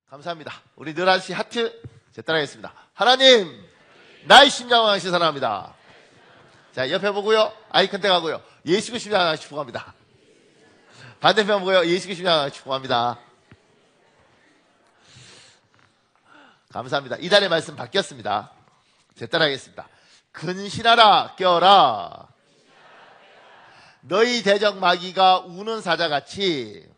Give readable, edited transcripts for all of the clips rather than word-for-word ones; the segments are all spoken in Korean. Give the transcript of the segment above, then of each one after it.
감사합니다. 우리 늘아씨 하트 제 따라하겠습니다. 하나님, 나의 심장을 시선합니다. 자, 옆에 보고요. 아이 컨택 하고요. 예수 그리스도 심장을 축복합니다. 반대편 보고요. 예수 그리스도 심장을 축복합니다. 감사합니다. 이달의 말씀 바뀌었습니다. 제 따라하겠습니다. 근신하라 깨어라. 너희 대적 마귀가 우는 사자같이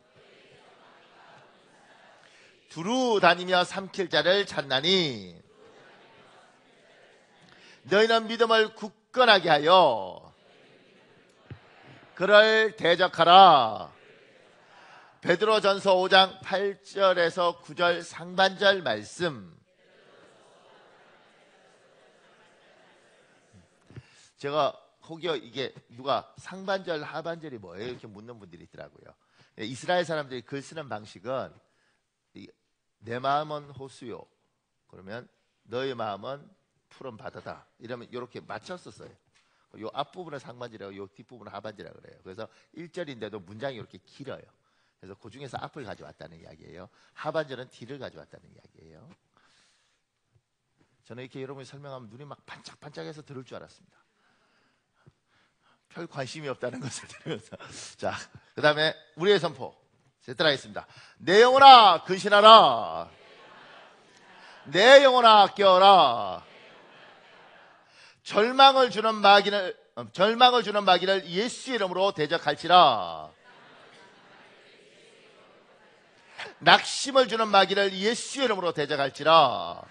두루 다니며 삼킬 자를 찾나니 너희는 믿음을 굳건하게 하여 그를 대적하라. 베드로전서 5장 8절에서 9절 상반절 말씀. 제가 혹여 이게 누가 상반절 하반절이 뭐예요? 이렇게 묻는 분들이 있더라고요. 이스라엘 사람들이 글 쓰는 방식은 내 마음은 호수요, 그러면 너의 마음은 푸른 바다다, 이러면 이렇게 맞춰서 써요. 요 앞부분은 상반절이라고 요 뒷부분은 하반절이라고 그래요. 그래서 1절인데도 문장이 이렇게 길어요. 그래서 그 중에서 앞을 가져왔다는 이야기예요. 하반절은 뒤를 가져왔다는 이야기예요. 저는 이렇게 여러분이 설명하면 눈이 막 반짝반짝해서 들을 줄 알았습니다. 별 관심이 없다는 것을 들으면서. 자, 그 다음에 우리의 선포 제 따라하겠습니다. 내 영혼아 근신하라. 내 영혼아 깨어라. 절망을 주는 마귀를 예수 이름으로 대적할지라. 낙심을 주는 마귀를 예수 이름으로 대적할지라.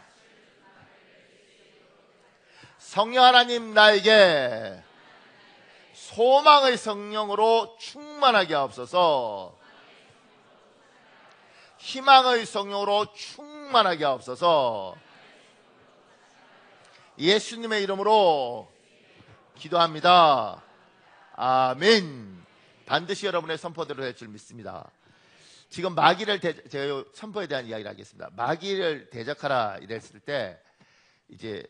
성령 하나님 나에게 소망의 성령으로 충만하게 하옵소서. 희망의 성령으로 충만하게 하옵소서. 예수님의 이름으로 기도합니다. 아멘. 반드시 여러분의 선포대로 될 줄 믿습니다. 지금 마귀를 제가 선포에 대한 이야기를 하겠습니다. 마귀를 대적하라 이랬을 때 이제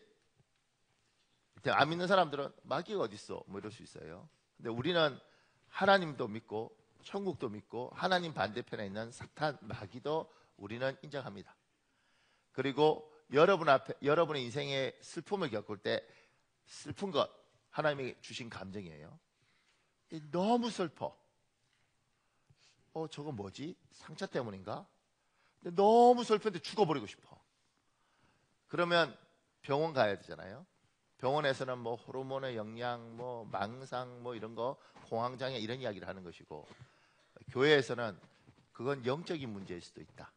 안 믿는 사람들은 마귀가 어디 있어? 뭐 이럴 수 있어요. 근데 우리는 하나님도 믿고 천국도 믿고 하나님 반대편에 있는 사탄 마귀도 우리는 인정합니다. 그리고 여러분의 인생에 슬픔을 겪을 때 슬픈 것 하나님이 주신 감정이에요. 너무 슬퍼. 저거 뭐지? 상처 때문인가? 근데 너무 슬픈데 죽어버리고 싶어. 그러면 병원 가야 되잖아요. 병원에서는 뭐 호르몬의 영향, 뭐 망상, 뭐 이런 거, 공황장애 이런 이야기를 하는 것이고, 교회에서는 그건 영적인 문제일 수도 있다.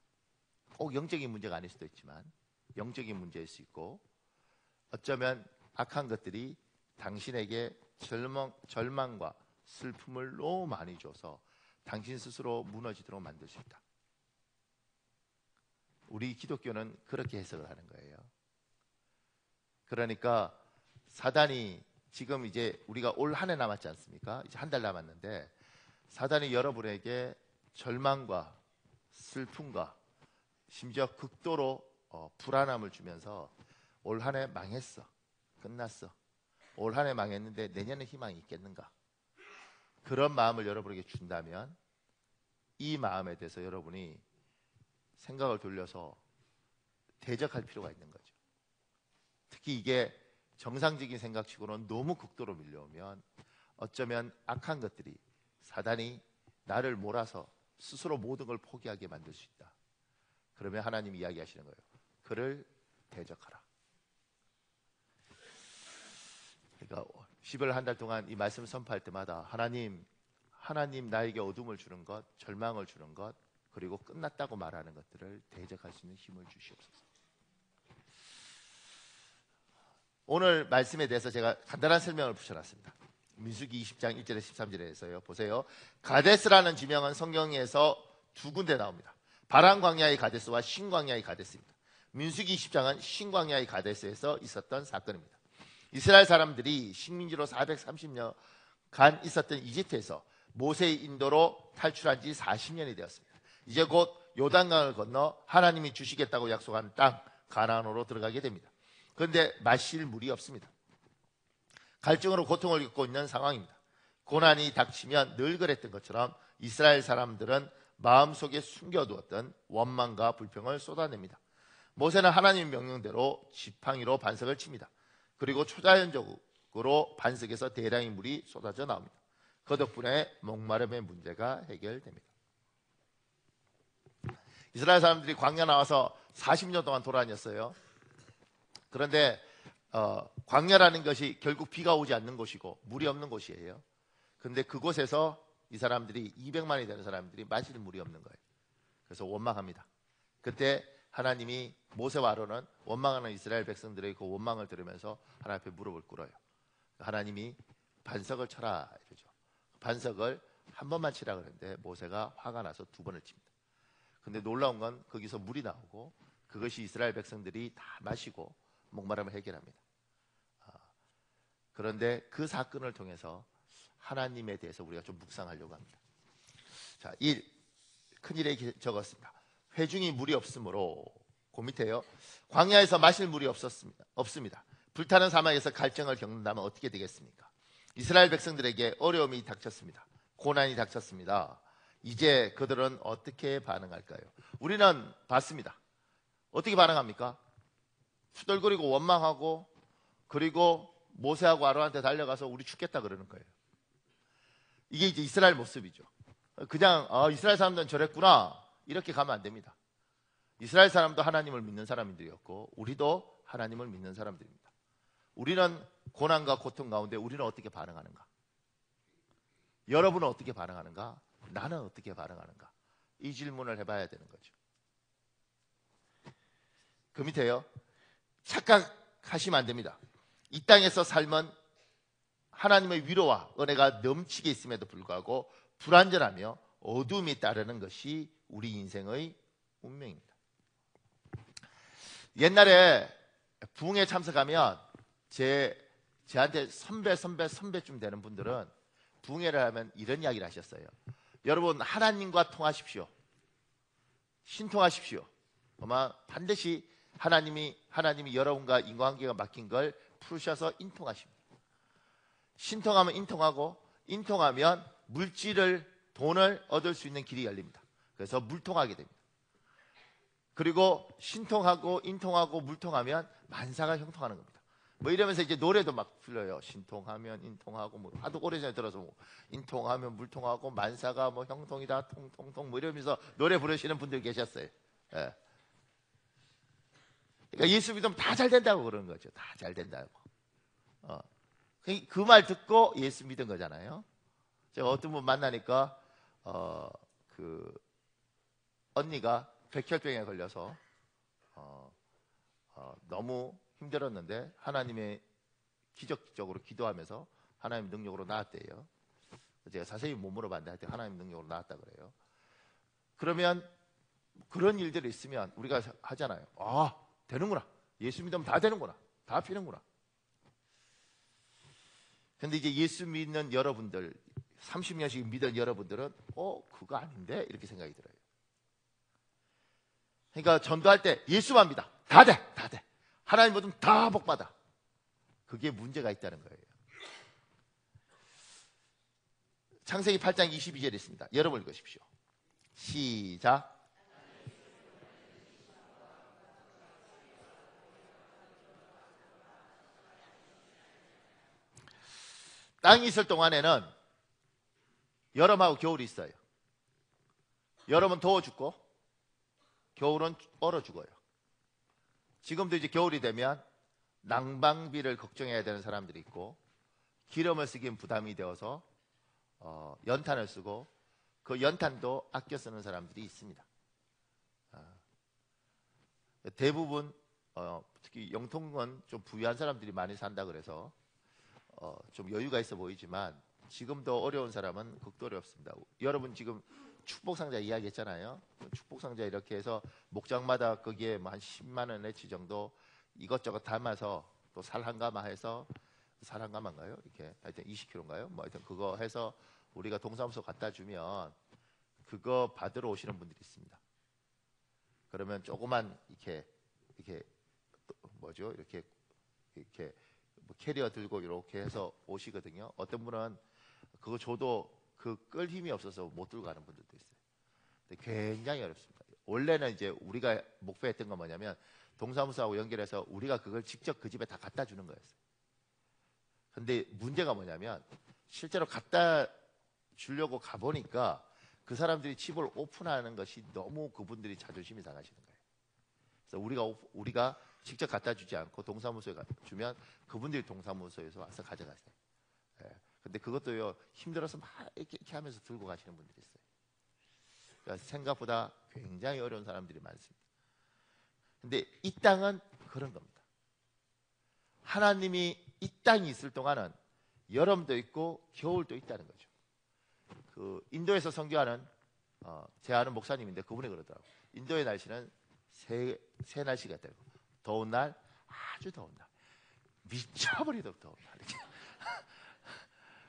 꼭 영적인 문제가 아닐 수도 있지만 영적인 문제일 수 있고, 어쩌면 악한 것들이 당신에게 절망과 슬픔을 너무 많이 줘서 당신 스스로 무너지도록 만들 수 있다. 우리 기독교는 그렇게 해석을 하는 거예요. 그러니까 사단이 지금 이제 우리가 올 한 해 남았지 않습니까? 이제 한 달 남았는데 사단이 여러분에게 절망과 슬픔과 심지어 극도로 불안함을 주면서 올 한 해 망했어, 끝났어, 올 한 해 망했는데 내년에 희망이 있겠는가, 그런 마음을 여러분에게 준다면 이 마음에 대해서 여러분이 생각을 돌려서 대적할 필요가 있는 거죠. 특히 이게 정상적인 생각치고는 너무 극도로 밀려오면 어쩌면 악한 것들이, 사단이 나를 몰아서 스스로 모든 걸 포기하게 만들 수 있다. 그러면 하나님이 이야기하시는 거예요. 그를 대적하라. 그러니까 10월 한 달 동안 이 말씀을 선포할 때마다 하나님 나에게 어둠을 주는 것, 절망을 주는 것, 그리고 끝났다고 말하는 것들을 대적할 수 있는 힘을 주시옵소서. 오늘 말씀에 대해서 제가 간단한 설명을 붙여놨습니다. 민수기 20장 1절에 13절에서요. 보세요. 가데스라는 지명은 성경에서 두 군데 나옵니다. 바란 광야의 가데스와 신광야의 가데스입니다. 민수기 20장은 신광야의 가데스에서 있었던 사건입니다. 이스라엘 사람들이 식민지로 430년간 있었던 이집트에서 모세의 인도로 탈출한 지 40년이 되었습니다. 이제 곧 요단강을 건너 하나님이 주시겠다고 약속한 땅 가나안으로 들어가게 됩니다. 그런데 마실 물이 없습니다. 갈증으로 고통을 겪고 있는 상황입니다. 고난이 닥치면 늘 그랬던 것처럼 이스라엘 사람들은 마음속에 숨겨두었던 원망과 불평을 쏟아냅니다. 모세는 하나님 명령대로 지팡이로 반석을 칩니다. 그리고 초자연적으로 반석에서 대량의 물이 쏟아져 나옵니다. 그 덕분에 목마름의 문제가 해결됩니다. 이스라엘 사람들이 광야 나와서 40년 동안 돌아다녔어요. 그런데 광야라는 것이 결국 비가 오지 않는 곳이고 물이 없는 곳이에요. 그런데 그곳에서 이 사람들이 200만이 되는 사람들이 마실 물이 없는 거예요. 그래서 원망합니다. 그때 하나님이 모세와 아론은 원망하는 이스라엘 백성들의 그 원망을 들으면서 하나님 앞에 무릎을 꿇어요. 하나님이 반석을 쳐라 이러죠. 반석을 한 번만 치라 그랬는데 모세가 화가 나서 2번을 칩니다. 근데 놀라운 건 거기서 물이 나오고 그것이 이스라엘 백성들이 다 마시고 목마름을 해결합니다. 그런데 그 사건을 통해서 하나님에 대해서 우리가 좀 묵상하려고 합니다. 자, 1. 큰일에 적었습니다. 회중이 물이 없으므로. 그 밑에요. 광야에서 마실 물이 없습니다. 불타는 사막에서 갈증을 겪는다면 어떻게 되겠습니까? 이스라엘 백성들에게 어려움이 닥쳤습니다. 고난이 닥쳤습니다. 이제 그들은 어떻게 반응할까요? 우리는 봤습니다. 어떻게 반응합니까? 투덜거리고 원망하고 그리고 모세하고 아론한테 달려가서 우리 죽겠다 그러는 거예요. 이게 이제 이스라엘 모습이죠. 그냥 이스라엘 사람들은 저랬구나 이렇게 가면 안 됩니다. 이스라엘 사람도 하나님을 믿는 사람들이었고 우리도 하나님을 믿는 사람들입니다. 우리는 고난과 고통 가운데 우리는 어떻게 반응하는가? 여러분은 어떻게 반응하는가? 나는 어떻게 반응하는가? 이 질문을 해봐야 되는 거죠. 그 밑에요. 착각하시면 안 됩니다. 이 땅에서 삶은 하나님의 위로와 은혜가 넘치게 있음에도 불구하고 불완전하며 어둠이 따르는 것이 우리 인생의 운명입니다. 옛날에 부흥에 참석하면 제한테 선배쯤 되는 분들은 부흥회를 하면 이런 이야기를 하셨어요. 여러분 하나님과 통하십시오. 신통하십시오. 아마 반드시 하나님이 여러분과 인과관계가 막힌 걸 푸셔서 인통하십니다. 신통하면 인통하고 인통하면 돈을 얻을 수 있는 길이 열립니다. 그래서 물통하게 됩니다. 그리고 신통하고 인통하고 물통하면 만사가 형통하는 겁니다. 뭐 이러면서 이제 노래도 막 불러요. 신통하면 인통하고 뭐 하도 오래전에 들어서 뭐 인통하면 물통하고 만사가 뭐 형통이다 통통통 뭐 이러면서 노래 부르시는 분들 계셨어요. 예. 그러니까 예수 믿으면 다 잘 된다고 그러는 거죠. 다 잘 된다고. 그 말 듣고 예수 믿은 거잖아요. 제가 어떤 분 만나니까 그 언니가 백혈병에 걸려서 너무 힘들었는데 하나님의 기적적으로 기도하면서 하나님 능력으로 나았대요. 제가 자세히 못 물어봤는데 하나님 능력으로 나았다 그래요. 그러면 그런 일들이 있으면 우리가 하잖아요. 되는구나. 예수 믿으면 다 되는구나. 다 피는구나. 근데 이제 예수 믿는 여러분들 30년씩 믿은 여러분들은 그거 아닌데 이렇게 생각이 들어요. 그러니까 전도할 때 예수만 믿어. 다 돼. 하나님 믿으면 다 복받아. 그게 문제가 있다는 거예요. 창세기 8장 22절에 있습니다. 여러분 읽으십시오. 시작. 땅이 있을 동안에는 여름하고 겨울이 있어요. 여름은 더워 죽고 겨울은 얼어 죽어요. 지금도 이제 겨울이 되면 난방비를 걱정해야 되는 사람들이 있고 기름을 쓰기엔 부담이 되어서 연탄을 쓰고 그 연탄도 아껴 쓰는 사람들이 있습니다. 대부분 특히 영통은 좀 부유한 사람들이 많이 산다 그래서 좀 여유가 있어 보이지만 지금도 어려운 사람은 극도 어렵습니다. 여러분 지금 축복상자 이야기했잖아요. 축복상자 이렇게 해서 목장마다 거기에 한 10만 원어치 정도 이것저것 담아서 또 살 한 가마 해서 살 한 가마인가요? 이렇게 하여튼 20kg인가요? 뭐 하여튼 그거 해서 우리가 동사무소 갖다 주면 그거 받으러 오시는 분들이 있습니다. 그러면 조그만 이렇게 뭐죠? 이렇게 뭐 캐리어 들고 이렇게 해서 오시거든요. 어떤 분은 그거 줘도 그 끌 힘이 없어서 못 들고 가는 분들도 있어요. 굉장히 어렵습니다. 원래는 이제 우리가 목표했던 건 뭐냐면 동사무소하고 연결해서 우리가 그걸 직접 그 집에 다 갖다 주는 거였어요. 근데 문제가 뭐냐면 실제로 갖다 주려고 가보니까 그 사람들이 집을 오픈하는 것이 너무 그분들이 자존심이 상하시는 거예요. 그래서 우리가 직접 갖다 주지 않고 동사무소에 주면 그분들이 동사무소에서 와서 가져가세요. 예. 근데 그것도요, 힘들어서 막 이렇게 하면서 들고 가시는 분들이 있어요. 그러니까 생각보다 굉장히 어려운 사람들이 많습니다. 근데 이 땅은 그런 겁니다. 하나님이 이 땅이 있을 동안은 여름도 있고 겨울도 있다는 거죠. 그 인도에서 선교하는 제 아는 목사님인데 그분이 그러더라고요. 인도의 날씨는 세 날씨가 있다고. 더운 날, 아주 더운 날, 미쳐버리도록 더운 날.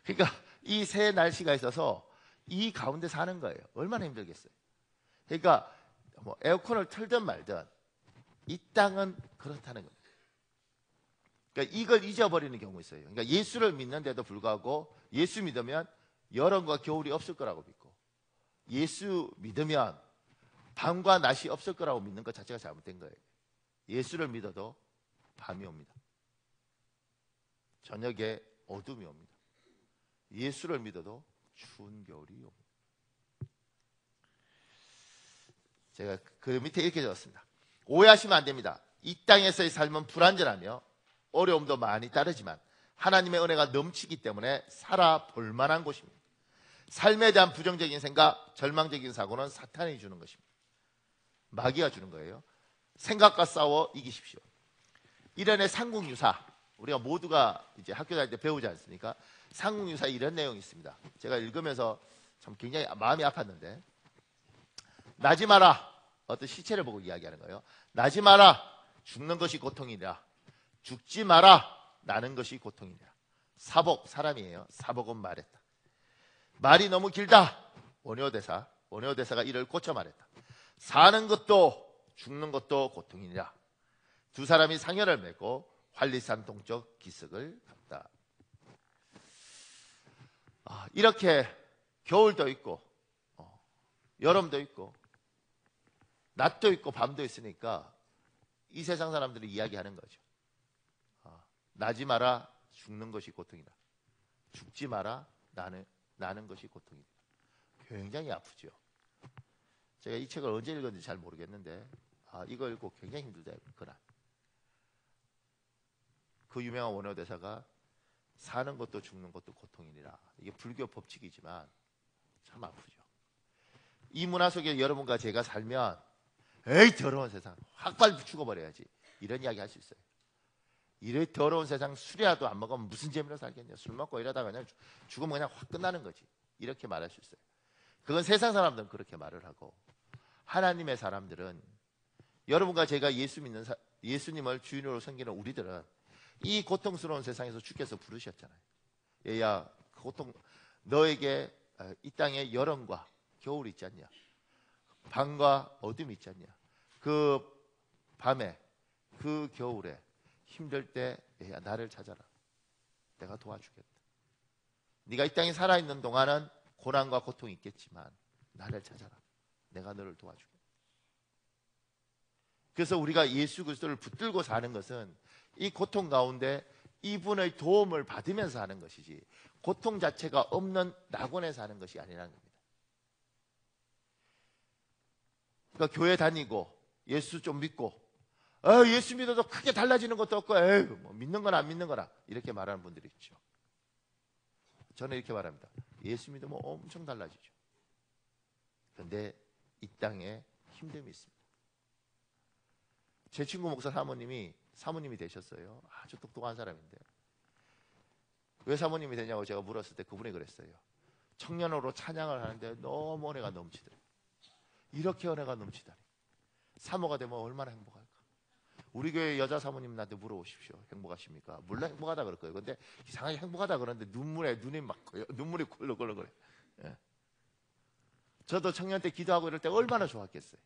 그러니까 이 세 날씨가 있어서 이 가운데 사는 거예요. 얼마나 힘들겠어요. 그러니까 뭐 에어컨을 틀든 말든 이 땅은 그렇다는 겁니다. 그러니까 이걸 잊어버리는 경우 있어요. 그러니까 예수를 믿는데도 불구하고 예수 믿으면 여름과 겨울이 없을 거라고 믿고, 예수 믿으면 밤과 낮이 없을 거라고 믿는 것 자체가 잘못된 거예요. 예수를 믿어도 밤이 옵니다. 저녁에 어둠이 옵니다. 예수를 믿어도 추운 겨울이 옵니다. 제가 그 밑에 이렇게 적었습니다. 오해하시면 안 됩니다. 이 땅에서의 삶은 불완전하며 어려움도 많이 따르지만 하나님의 은혜가 넘치기 때문에 살아볼 만한 곳입니다. 삶에 대한 부정적인 생각, 절망적인 사고는 사탄이 주는 것입니다. 마귀가 주는 거예요. 생각과 싸워 이기십시오. 이련의 삼국유사, 우리가 모두가 이제 학교 다닐 때 배우지 않습니까? 삼국유사에 이런 내용이 있습니다. 제가 읽으면서 참 굉장히 마음이 아팠는데, 나지 마라, 어떤 시체를 보고 이야기하는 거예요. 나지 마라, 죽는 것이 고통이라. 죽지 마라, 나는 것이 고통이라. 사복, 사람이에요. 사복은 말했다. 말이 너무 길다. 원효대사가 이를 고쳐 말했다. 사는 것도 죽는 것도 고통이니라. 두 사람이 상여를 맺고 활리산 동쪽 기슭을 갔다. 이렇게 겨울도 있고 여름도 있고 낮도 있고 밤도 있으니까 이 세상 사람들이 이야기하는 거죠. 나지 마라, 죽는 것이 고통이다. 죽지 마라, 나는 것이 고통이다. 굉장히 아프죠. 제가 이 책을 언제 읽었는지 잘 모르겠는데 이거 읽고 굉장히 힘들다 그날. 그 유명한 원효대사가 사는 것도 죽는 것도 고통이니라. 이게 불교 법칙이지만 참 아프죠. 이 문화 속에 여러분과 제가 살면 에이 더러운 세상 확 빨리 죽어버려야지 이런 이야기 할 수 있어요. 이래 더러운 세상 술이라도 안 먹으면 무슨 재미로 살겠냐. 술 먹고 이러다가 그냥 죽으면 그냥 확 끝나는 거지. 이렇게 말할 수 있어요. 그건 세상 사람들은 그렇게 말을 하고, 하나님의 사람들은, 여러분과 제가 예수님을 주인으로 섬기는 우리들은 이 고통스러운 세상에서 주께서 부르셨잖아요. 얘야, 고통, 너에게 이 땅에 여름과 겨울이 있지 않냐. 밤과 어둠이 있지 않냐. 그 밤에, 그 겨울에 힘들 때 얘야, 나를 찾아라. 내가 도와주겠다. 네가 이 땅에 살아있는 동안은 고난과 고통이 있겠지만 나를 찾아라. 내가 너를 도와주겠다. 그래서 우리가 예수 그리스도를 붙들고 사는 것은 이 고통 가운데 이분의 도움을 받으면서 하는 것이지, 고통 자체가 없는 낙원에 사는 것이 아니라는 겁니다. 그러니까 교회 다니고 예수 좀 믿고 예수 믿어도 크게 달라지는 것도 없고 뭐 믿는 거나 안 믿는 거나 이렇게 말하는 분들이 있죠. 저는 이렇게 말합니다. 예수 믿으면 엄청 달라지죠. 그런데 이 땅에 힘듦이 있습니다. 제 친구 목사 사모님이 되셨어요. 아주 똑똑한 사람인데 왜 사모님이 되냐고 제가 물었을 때 그분이 그랬어요. 청년으로 찬양을 하는데 너무 은혜가 넘치더래요. 이렇게 은혜가 넘치다니. 사모가 되면 얼마나 행복할까. 우리 교회 여자 사모님 나한테 물어보십시오. 행복하십니까? 물론 행복하다 그럴 거예요. 근데 이상하게 행복하다 그러는데 눈물이 막 눈물이 꼴렁꼴렁거려요. 예. 저도 청년 때 기도하고 이럴 때 얼마나 좋았겠어요.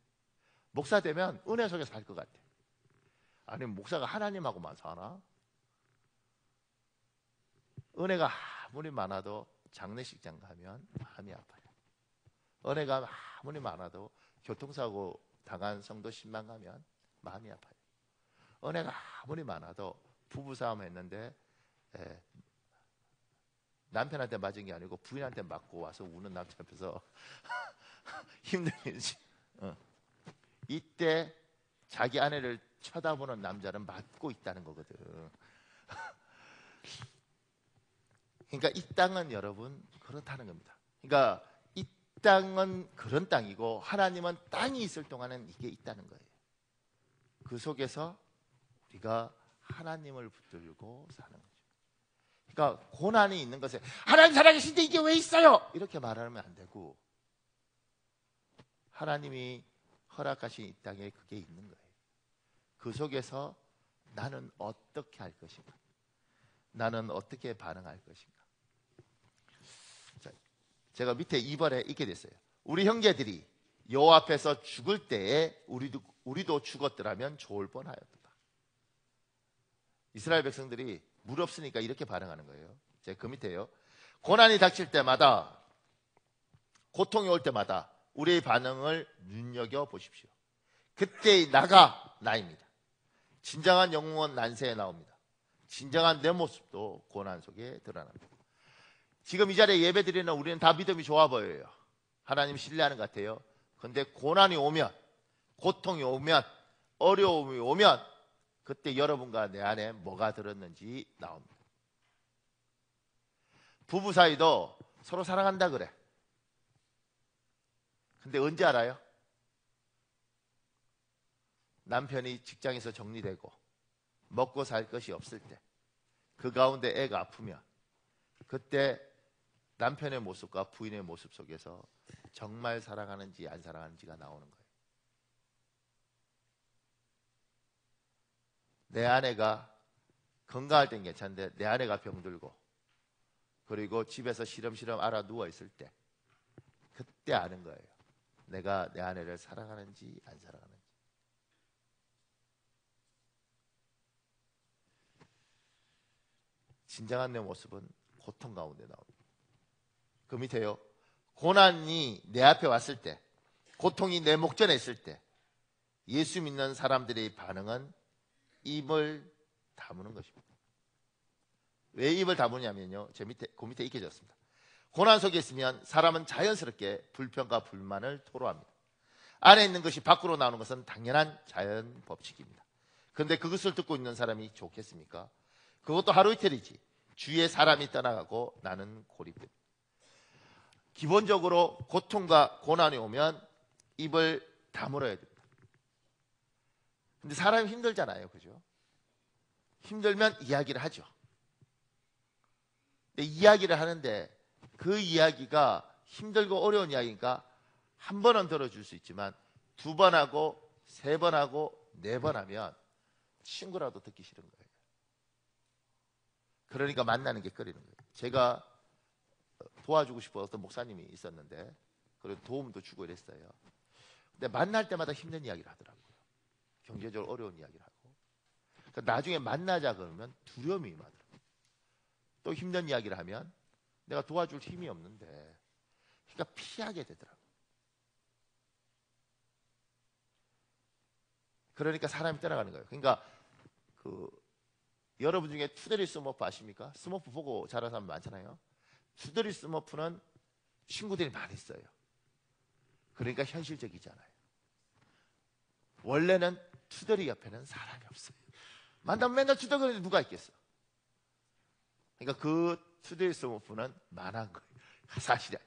목사 되면 은혜 속에 살 것 같아. 아니 목사가 하나님하고만 사나? 은혜가 아무리 많아도 장례식장 가면 마음이 아파요. 은혜가 아무리 많아도 교통사고 당한 성도 10만 가면 마음이 아파요. 은혜가 아무리 많아도 부부싸움 했는데 남편한테 맞은 게 아니고 부인한테 맞고 와서 우는 남자 앞에서 힘들지. 이때 자기 아내를 쳐다보는 남자는 맞고 있다는 거거든. 그러니까 이 땅은 여러분 그렇다는 겁니다. 그러니까 이 땅은 그런 땅이고 하나님은 땅이 있을 동안은 이게 있다는 거예요. 그 속에서 우리가 하나님을 붙들고 사는 거죠. 그러니까 고난이 있는 것에 하나님 살아계신데 이게 왜 있어요? 이렇게 말하면 안 되고 하나님이 허락하신 이 땅에 그게 있는 거예요. 그 속에서 나는 어떻게 할 것인가? 나는 어떻게 반응할 것인가? 자, 제가 밑에 2번에 있게 됐어요. 우리 형제들이 여호와 앞에서 죽을 때에 우리도 죽었더라면 좋을 뻔하였다. 이스라엘 백성들이 물 없으니까 이렇게 반응하는 거예요. 제가 그 밑에요. 고난이 닥칠 때마다, 고통이 올 때마다 우리의 반응을 눈여겨 보십시오. 그때의 나입니다. 진정한 영웅은 난세에 나옵니다. 진정한 내 모습도 고난 속에 드러납니다. 지금 이 자리에 예배 드리는 우리는 다 믿음이 좋아 보여요. 하나님 신뢰하는 것 같아요. 그런데 고난이 오면, 고통이 오면, 어려움이 오면 그때 여러분과 내 안에 뭐가 들었는지 나옵니다. 부부 사이도 서로 사랑한다 그래. 근데 언제 알아요? 남편이 직장에서 정리되고 먹고 살 것이 없을 때, 그 가운데 애가 아프면 그때 남편의 모습과 부인의 모습 속에서 정말 사랑하는지 안 사랑하는지가 나오는 거예요. 내 아내가 건강할 땐 괜찮은데 내 아내가 병들고 그리고 집에서 시름시름 알아 누워있을 때 그때 아는 거예요. 내가 내 아내를 사랑하는지 안 사랑하는지. 진정한 내 모습은 고통 가운데 나옵니다. 그 밑에요. 고난이 내 앞에 왔을 때, 고통이 내 목전에 있을 때 예수 믿는 사람들의 반응은 입을 다무는 것입니다. 왜 입을 다무냐면요, 그 밑에 익혀졌습니다. 고난 속에 있으면 사람은 자연스럽게 불평과 불만을 토로합니다. 안에 있는 것이 밖으로 나오는 것은 당연한 자연 법칙입니다. 그런데 그것을 듣고 있는 사람이 좋겠습니까? 그것도 하루 이틀이지. 주위에 사람이 떠나가고 나는 고립됩니다. 기본적으로 고통과 고난이 오면 입을 다물어야 됩니다. 근데 사람이 힘들잖아요, 그죠? 힘들면 이야기를 하죠. 근데 이야기를 하는데 그 이야기가 힘들고 어려운 이야기니까 한 번은 들어줄 수 있지만 2번 하고 3번 하고 4번 하면 친구라도 듣기 싫은 거예요. 그러니까 만나는 게 꺼리는 거예요. 제가 도와주고 싶어 어떤 목사님이 있었는데 그래도 도움도 주고 이랬어요. 근데 만날 때마다 힘든 이야기를 하더라고요. 경제적으로 어려운 이야기를 하고. 그러니까 나중에 만나자 그러면 두려움이 임하더라고요. 또 힘든 이야기를 하면 내가 도와줄 힘이 없는데, 그러니까 피하게 되더라고요. 그러니까 사람이 떠나가는 거예요. 그러니까 여러분 중에 투데리 스머프 아십니까? 스머프 보고 자란 사람 많잖아요. 투데리 스머프는 친구들이 많이 있어요. 그러니까 현실적이잖아요. 원래는 투데리 옆에는 사람이 없어요. 만나면 맨날 투덜거리는데 누가 있겠어? 그러니까 그 투데리 스머프는 만한 거예요. 사실이야.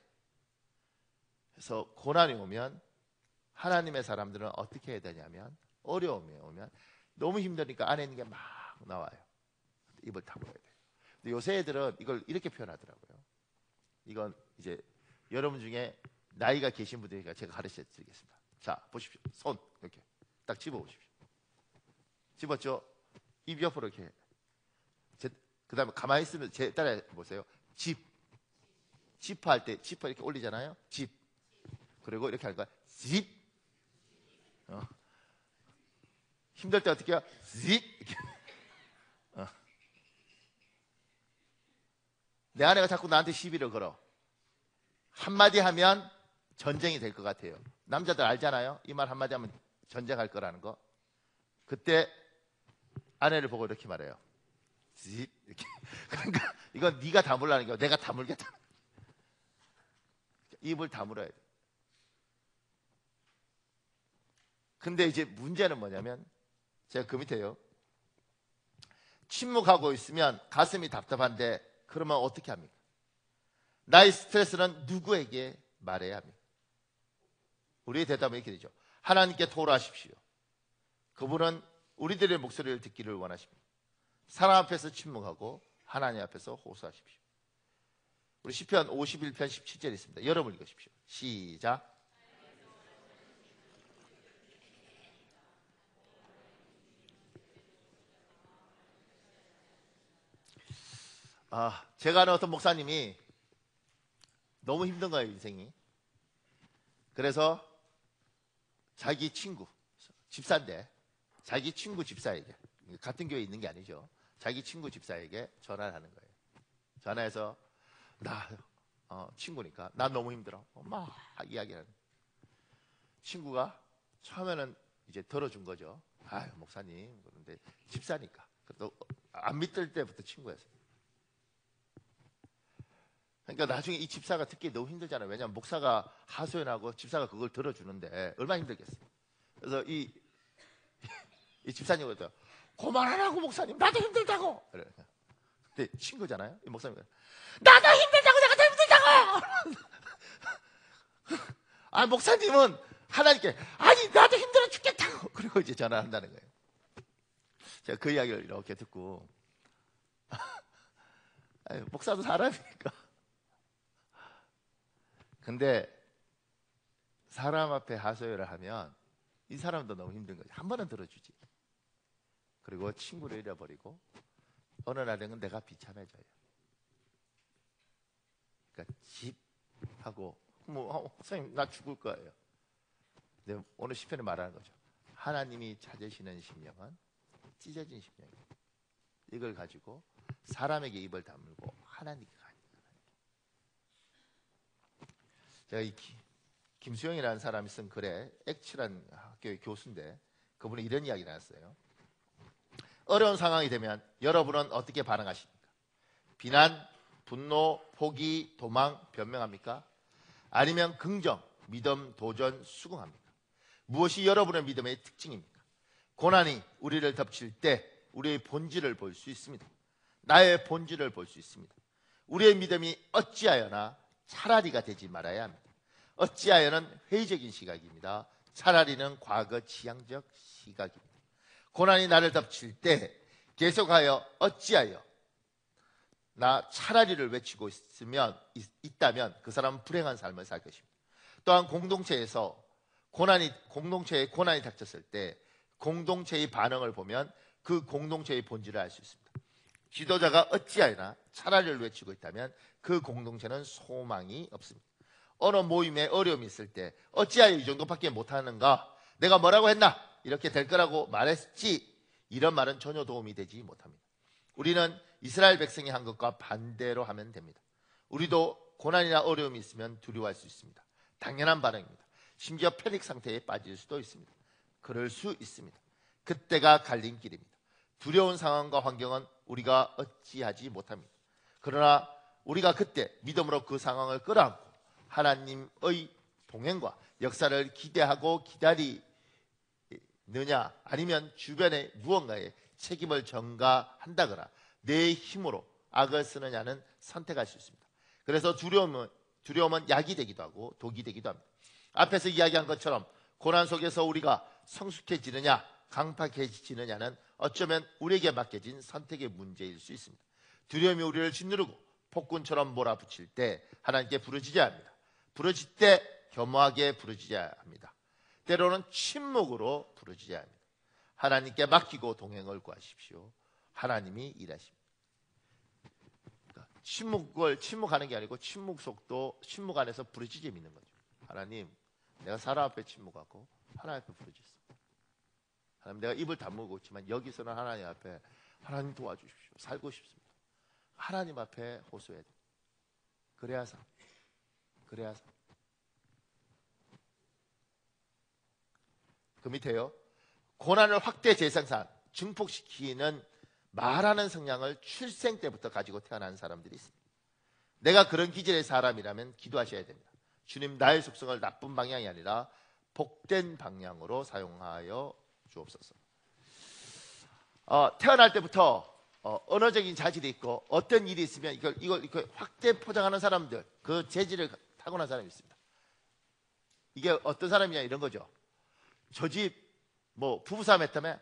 그래서 고난이 오면 하나님의 사람들은 어떻게 해야 되냐면, 어려움이 오면 너무 힘드니까 안에 있는 게 막 나와요. 입을 다물어야 돼요. 근데 요새 애들은 이걸 이렇게 표현하더라고요. 이건 이제 여러분 중에 나이가 계신 분들이니까 제가 가르쳐 드리겠습니다. 자, 보십시오. 손 이렇게 딱 집어 보십시오. 집었죠? 입 옆으로 이렇게. 그 다음에 가만히 있으면 제 따라 보세요. 집할 때 지퍼 이렇게 올리잖아요. 집. 그리고 이렇게 하는 거야. 집. 힘들 때 어떻게 해요? 집. 이렇게. 내 아내가 자꾸 나한테 시비를 걸어. 한마디 하면 전쟁이 될 것 같아요. 남자들 알잖아요. 이 말 한마디 하면 전쟁할 거라는 거. 그때 아내를 보고 이렇게 말해요. 이렇게. 그러니까 이건 네가 다물라는 게 내가 다물겠다. 입을 다물어야 돼. 근데 이제 문제는 뭐냐면 제가 그 밑에요. 침묵하고 있으면 가슴이 답답한데 그러면 어떻게 합니까? 나의 스트레스는 누구에게 말해야 합니까? 우리의 대답은 이렇게 되죠. 하나님께 토로하십시오. 그분은 우리들의 목소리를 듣기를 원하십니다. 사람 앞에서 침묵하고 하나님 앞에서 호소하십시오. 우리 시편 51편 17절 있습니다. 여러분 읽으십시오. 시작. 제가 아는 어떤 목사님이 너무 힘든 거예요, 인생이. 그래서 자기 친구, 집사인데 자기 친구 집사에게, 같은 교회에 있는 게 아니죠. 자기 친구 집사에게 전화를 하는 거예요. 전화해서 나 친구니까 난 너무 힘들어. 막 이야기하는. 친구가 처음에는 이제 들어준 거죠. 아유 목사님, 그런데 집사니까. 또 안 믿을 때부터 친구였어요. 그러니까 나중에 이 집사가 듣기 너무 힘들잖아요. 왜냐하면 목사가 하소연하고 집사가 그걸 들어주는데 얼마나 힘들겠어요. 그래서 이 집사님 그랬더니 그만하라고 목사님, 나도 힘들다고. 그래. 근데 친구잖아요. 이 목사님 나도 힘들다고, 내가 더 힘들다고. 목사님은 하나님께 아니 나도 힘들어 죽겠다고. 그리고 이제 전화한다는 거예요. 제가 그 이야기를 이렇게 듣고 목사도 사람이니까. 근데 사람 앞에 하소연을 하면 이 사람도 너무 힘든 거지. 한 번은 들어주지. 그리고 친구를 잃어버리고 어느 날에는 내가 비참해져요. 그러니까 집하고 선생님 나 죽을 거예요. 근데 오늘 시편에 말하는 거죠. 하나님이 찾으시는 심령은 찢어진 심령이에요. 이걸 가지고 사람에게 입을 다물고 하나님께 가는 거예요. 제가 이 김수영이라는 사람이 쓴 글에 액치란 학교의 교수인데 그분이 이런 이야기를 했어요. 어려운 상황이 되면 여러분은 어떻게 반응하십니까? 비난, 분노, 포기, 도망, 변명합니까? 아니면 긍정, 믿음, 도전, 수긍합니까? 무엇이 여러분의 믿음의 특징입니까? 고난이 우리를 덮칠 때 우리의 본질을 볼 수 있습니다. 나의 본질을 볼 수 있습니다. 우리의 믿음이 어찌하여나 차라리가 되지 말아야 합니다. 어찌하여는 회의적인 시각입니다. 차라리는 과거 지향적 시각입니다. 고난이 나를 덮칠 때 계속하여 어찌하여 나 차라리를 외치고 있다면 그 사람은 불행한 삶을 살 것입니다. 또한 공동체에서 공동체에 고난이 닥쳤을 때 공동체의 반응을 보면 그 공동체의 본질을 알 수 있습니다. 지도자가 어찌하여나 차라리를 외치고 있다면 그 공동체는 소망이 없습니다. 어느 모임에 어려움이 있을 때 어찌하여 이 정도밖에 못하는가? 내가 뭐라고 했나? 이렇게 될 거라고 말했지. 이런 말은 전혀 도움이 되지 못합니다. 우리는 이스라엘 백성이 한 것과 반대로 하면 됩니다. 우리도 고난이나 어려움이 있으면 두려워할 수 있습니다. 당연한 반응입니다. 심지어 패닉 상태에 빠질 수도 있습니다. 그럴 수 있습니다. 그때가 갈림길입니다. 두려운 상황과 환경은 우리가 어찌하지 못합니다. 그러나 우리가 그때 믿음으로 그 상황을 끌어안고 하나님의 동행과 역사를 기대하고 기다리느냐, 아니면 주변의 무언가에 책임을 전가한다거나 내 힘으로 악을 쓰느냐는 선택할 수 있습니다. 그래서 두려움은 약이 되기도 하고 독이 되기도 합니다. 앞에서 이야기한 것처럼 고난 속에서 우리가 성숙해지느냐 강팍해지느냐는 어쩌면 우리에게 맡겨진 선택의 문제일 수 있습니다. 두려움이 우리를 짓누르고 폭군처럼 몰아붙일 때 하나님께 부르짖어야 합니다. 부르짖을 때 겸허하게 부르짖어야 합니다. 때로는 침묵으로 부르짖어야 합니다. 하나님께 맡기고 동행을 구하십시오. 하나님이 일하십니다. 그러니까 침묵하는 게 아니고 침묵 안에서 부르짖어 믿는 거죠. 하나님, 내가 사람 앞에 침묵하고 하나님 앞에 부르짖습니다. 하나님, 내가 입을 다물고 있지만 여기서는 하나님 앞에 하나님 도와주십시오. 살고 싶습니다. 하나님 앞에 호소해야 됩니다. 그래야 사. 그 밑에요. 고난을 확대 재생산, 증폭시키는 말하는 성향을 출생 때부터 가지고 태어난 사람들이 있습니다. 내가 그런 기질의 사람이라면 기도하셔야 됩니다. 주님, 나의 속성을 나쁜 방향이 아니라 복된 방향으로 사용하여 주옵소서. 태어날 때부터 언어적인 자질이 있고 어떤 일이 있으면 이걸 확대 포장하는 사람들, 그 재질을 타고난 사람이 있습니다. 이게 어떤 사람이냐 이런 거죠. 저 집 뭐 부부싸움 했다며,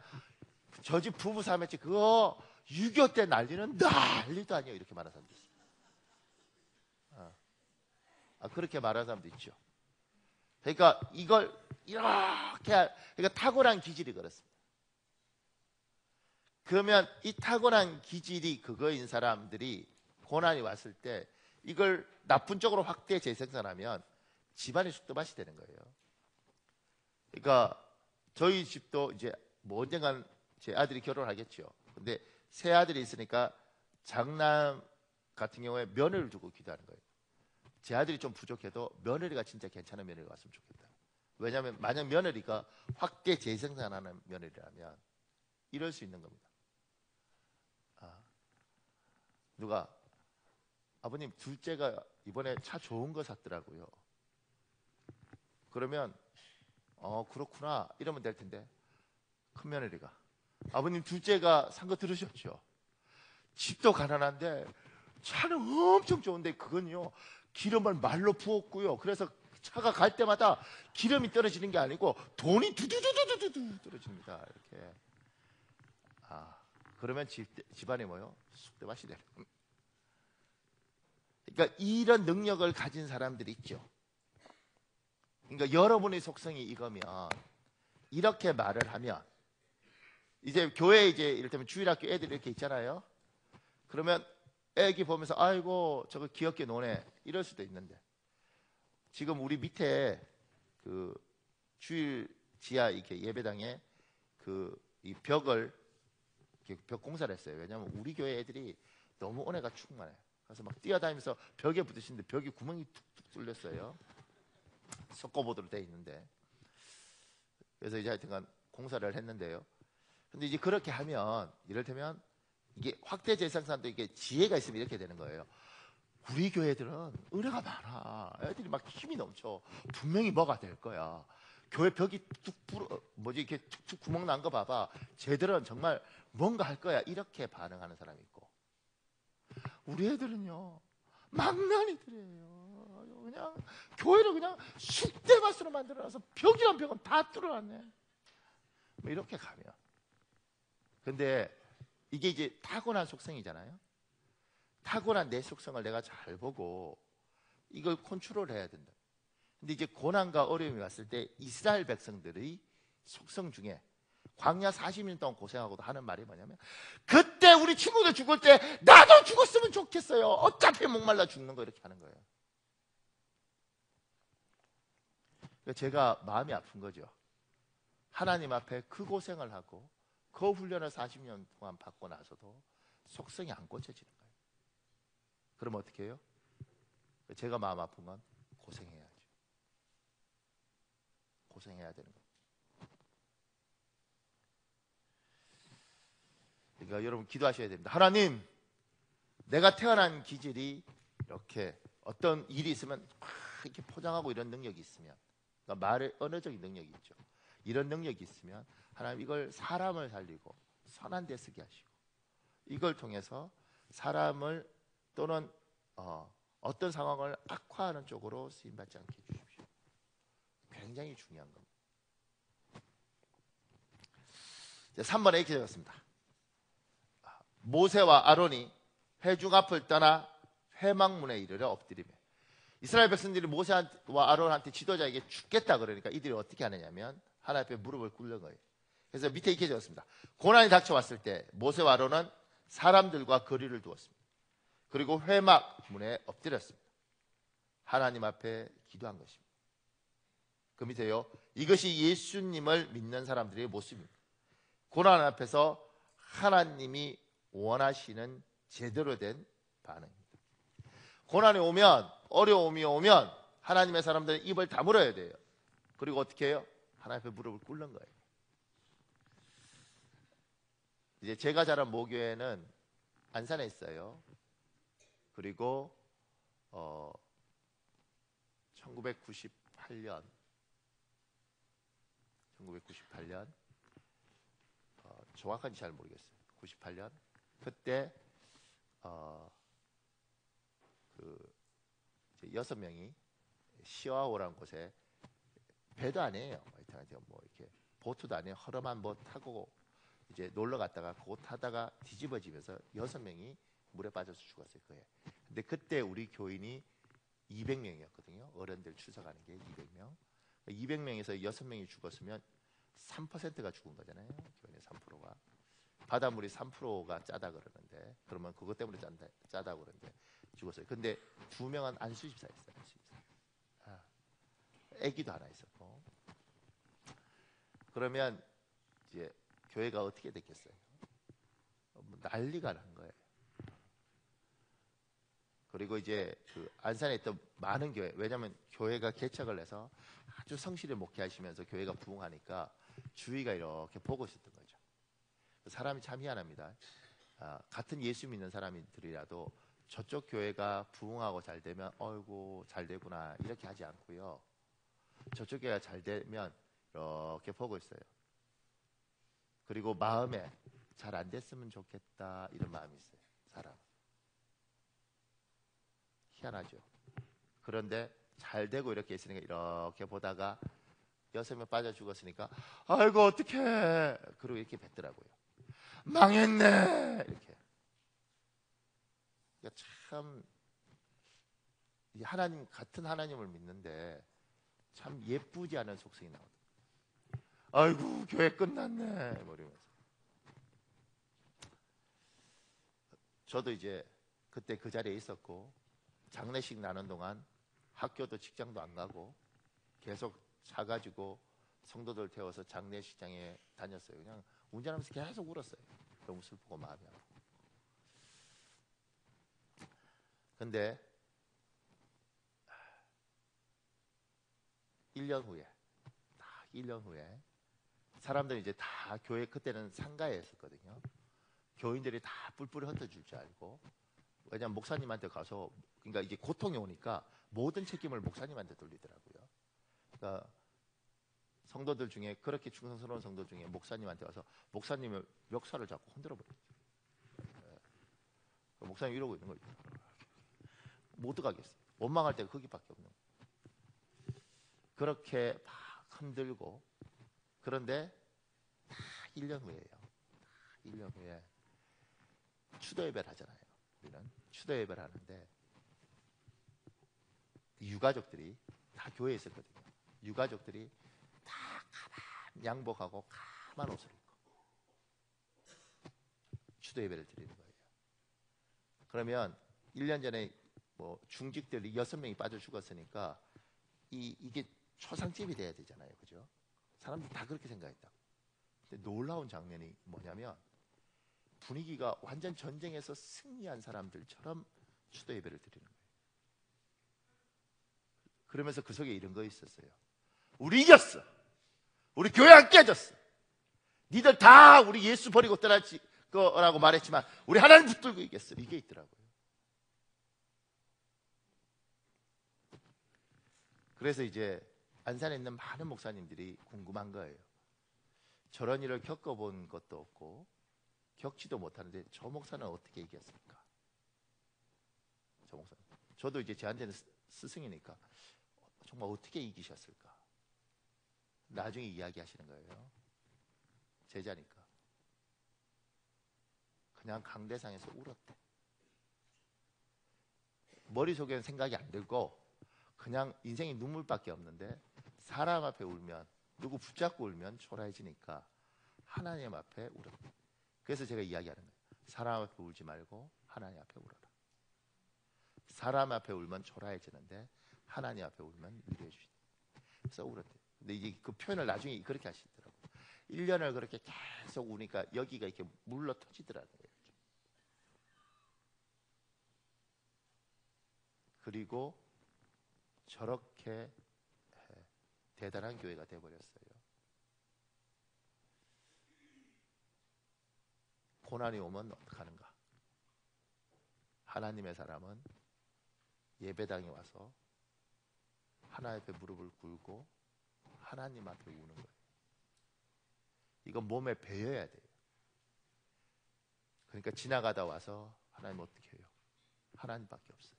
저 집 부부싸움 했지 그거 6.25 때 난리는 난리도 아니에요, 이렇게 말하는 사람도 있어요. 그렇게 말하는 사람도 있죠. 그러니까 이걸 이렇게, 그러니까 타고난 기질이 그렇습니다. 그러면 이 타고난 기질이 그거인 사람들이 고난이 왔을 때 이걸 나쁜 쪽으로 확대 재생산하면 집안이 쑥대밭이 되는 거예요. 그러니까 저희 집도 이제 뭐 언젠간 제 아들이 결혼하겠죠. 근데 새 아들이 있으니까 장남 같은 경우에 며느리를 두고 기도하는 거예요. 제 아들이 좀 부족해도 며느리가 진짜 괜찮은 며느리가 왔으면 좋겠다. 왜냐하면 만약 며느리가 확대 재생산하는 며느리라면 이럴 수 있는 겁니다. 누가 아버님 둘째가 이번에 차 좋은 거 샀더라고요. 그러면 그렇구나 이러면 될 텐데, 큰 며느리가 아버님 둘째가 산 거 들으셨죠? 집도 가난한데 차는 엄청 좋은데 그건요 기름을 말로 부었고요. 그래서 차가 갈 때마다 기름이 떨어지는 게 아니고 돈이 두두두두두두 떨어집니다. 이렇게. 그러면 집안이 뭐요? 쑥대밭이 되는 겁니다. 그러니까 이런 능력을 가진 사람들이 있죠. 그러니까 여러분의 속성이 이거면, 이렇게 말을 하면, 이제 교회에 이제 이를테면 주일학교 애들이 이렇게 있잖아요. 그러면 애기 보면서 아이고 저거 귀엽게 노네 이럴 수도 있는데, 지금 우리 밑에 그 주일 지하 이렇게 예배당에 이 벽을 벽 공사를 했어요. 왜냐하면 우리 교회 애들이 너무 은혜가 충만해요. 그래서 막 뛰어다니면서 벽에 붙으시는데 벽에 구멍이 툭툭 뚫렸어요. 석고보드로 되어 있는데. 그래서 이제 하여튼간 공사를 했는데요. 근데 이제 그렇게 하면 이를테면 이게 확대 재생산도 이게 지혜가 있으면 이렇게 되는 거예요. 우리 교회들은 은혜가 많아. 애들이 막 힘이 넘쳐. 분명히 뭐가 될 거야. 교회 벽이 이렇게 툭툭 구멍 난 거 봐봐. 쟤들은 정말 뭔가 할 거야. 이렇게 반응하는 사람이 있고, 우리 애들은요 망나니들이에요. 그냥 교회를 그냥 쑥대밭으로 만들어놔서 벽이란 벽은 다 뚫어놨네. 뭐 이렇게 가면. 근데 이게 이제 타고난 속성이잖아요. 타고난 내 속성을 내가 잘 보고 이걸 컨트롤해야 된다. 근데 이제 고난과 어려움이 왔을 때 이스라엘 백성들의 속성 중에 광야 40년 동안 고생하고도 하는 말이 뭐냐면, 그때 우리 친구들 죽을 때 나도 죽었으면 좋겠어요. 어차피 목말라 죽는 거, 이렇게 하는 거예요. 제가 마음이 아픈 거죠. 하나님 앞에 그 고생을 하고 그 훈련을 40년 동안 받고 나서도 속성이 안 고쳐지는 거예요. 그럼 어떻게 해요? 제가 마음 아픈 건 고생해야죠. 고생해야 되는 거예요. 그러니까 여러분 기도하셔야 됩니다. 하나님, 내가 태어난 기질이 이렇게 어떤 일이 있으면 이렇게 포장하고 이런 능력이 있으면, 그러니까 말의 언어적인 능력이 있죠. 이런 능력이 있으면 하나님 이걸 사람을 살리고 선한 데 쓰게 하시고, 이걸 통해서 사람을 또는 어떤 상황을 악화하는 쪽으로 쓰임받지 않게 해주십시오. 굉장히 중요한 겁니다. 3번에 이렇게 적었습니다. 모세와 아론이 회중 앞을 떠나 회막문에 이르러 엎드리며, 이스라엘 백성들이 모세와 아론한테 지도자에게 죽겠다 그러니까 이들이 어떻게 하느냐면 하나님 앞에 무릎을 꿇는 거예요. 그래서 밑에 이렇게 적었습니다. 고난이 닥쳐왔을 때 모세와 아론은 사람들과 거리를 두었습니다. 그리고 회막문에 엎드렸습니다. 하나님 앞에 기도한 것입니다. 그 밑에요, 이것이 예수님을 믿는 사람들의 모습입니다. 고난 앞에서 하나님이 원하시는 제대로 된 반응입니다. 고난이 오면, 어려움이 오면 하나님의 사람들은 입을 다물어야 돼요. 그리고 어떻게 해요? 하나님 앞에 무릎을 꿇는 거예요. 이제 제가 자란 모교회는 안산에 있어요. 그리고 1998년 정확한지 잘 모르겠어요. 98년 그때 그 이제 6명이 시와호라는 곳에 배도 아니에요. 뭐 이렇게 보트도 아니에요. 허름한 뭐 타고 이제 놀러 갔다가 그거 타다가 뒤집어지면서 6명이 물에 빠져서 죽었어요. 그에. 근데 그때 우리 교인이 200명이었거든요. 어른들 출석하는 게 200명. 200명에서 6명이 죽었으면 3%가 죽은 거잖아요. 교인의 3%가. 바닷물이 3%가 짜다 그러는데, 그러면 그것 때문에 짜다 그러는데 죽었어요. 근데 2명은 안수집사였어요. 안수집사. 아기도 하나 있었고. 그러면 이제 교회가 어떻게 됐겠어요? 난리가 난 거예요. 그리고 이제 그 안산에 있던 많은 교회, 왜냐하면 교회가 개척을 해서 아주 성실히 목회하시면서 교회가 부흥하니까 주위가 이렇게 보고 있었던 거죠. 사람이 참 희한합니다. 같은 예수 믿는 사람들이라도 저쪽 교회가 부흥하고 잘 되면 어이구 잘 되구나 이렇게 하지 않고요. 저쪽 교회가 잘 되면 이렇게 보고 있어요. 그리고 마음에 잘 안 됐으면 좋겠다 이런 마음이 있어요. 사람 희한하죠. 그런데 잘 되고 이렇게 있으니까 이렇게 보다가 6명 빠져 죽었으니까 아이고 어떡해 그리고 이렇게 뱉더라고요. 망했네 이렇게. 그러니까 참 하나님 같은 하나님을 믿는데 참 예쁘지 않은 속성이 나오더라고요. 아이고 교회 끝났네 뭐 이러면서. 저도 이제 그때 그 자리에 있었고 장례식 나는 동안 학교도 직장도 안 가고 계속 차 가지고 성도들 태워서 장례식장에 다녔어요. 그냥 운전하면서 계속 울었어요. 너무 슬프고 마음이 아프고. 근데 1년 후에 딱 1년 후에 사람들이 이제 다 교회 그때는 상가에 있었거든요. 교인들이 다 뿔뿔이 흩어질 줄 알고, 왜냐하면 목사님한테 가서 그러니까 이게 고통이 오니까 모든 책임을 목사님한테 돌리더라고요. 그러니까 성도들 중에 그렇게 충성스러운 성도 중에 목사님한테 와서 목사님의 멱살을 잡고 흔들어 버렸죠. 목사님 이러고 있는 거죠. 못 들어가겠어요. 원망할 때가 거기밖에 없는 거예요. 그렇게 막 흔들고. 그런데 딱 1년 후에요. 1년 후에 추도 예배를 하잖아요. 우리는 추도 예배를 하는데 유가족들이 다 교회에 있었거든요. 유가족들이 다 까만 양복하고 까만 옷을 입고 추도 예배를 드리는 거예요. 그러면 1년 전에 뭐 중직들이 6명이 빠져 죽었으니까 이게 초상집이 돼야 되잖아요. 그죠? 사람들이 다 그렇게 생각했다. 근데 놀라운 장면이 뭐냐면 분위기가 완전 전쟁에서 승리한 사람들처럼 추도 예배를 드리는 거예요. 그러면서 그 속에 이런 거 있었어요. 우리 이겼어. 우리 교회 안 깨졌어. 니들 다 우리 예수 버리고 떠났지 거라고 말했지만 우리 하나님 붙들고 이겼어. 이게 있더라고요. 그래서 이제 안산에 있는 많은 목사님들이 궁금한 거예요. 저런 일을 겪어본 것도 없고 겪지도 못하는데 저 목사는 어떻게 이겼을까? 저 목사. 저도 이제 저한테는 스승이니까 정말 어떻게 이기셨을까? 나중에 이야기하시는 거예요. 제자니까. 그냥 강대상에서 울었대. 머릿속에는 생각이 안 들고 그냥 인생이 눈물밖에 없는데 사람 앞에 울면, 누구 붙잡고 울면 초라해지니까 하나님 앞에 울었대. 그래서 제가 이야기하는 거예요. 사람 앞에 울지 말고 하나님 앞에 울어라. 사람 앞에 울면 초라해지는데 하나님 앞에 울면 위로해 주신다. 그래서 울었대. 근데 이제 그 표현을 나중에 그렇게 하시더라고요. 1년을 그렇게 계속 우니까 여기가 이렇게 물러 터지더라고요. 이렇게. 그리고 저렇게 대단한 교회가 되어버렸어요. 고난이 오면 어떡하는가? 하나님의 사람은 예배당에 와서 하나님 앞에 무릎을 꿇고 하나님 앞에 우는 거예요. 이건 몸에 배어야 돼요. 그러니까 지나가다 와서 하나님 어떻게 해요? 하나님밖에 없어요.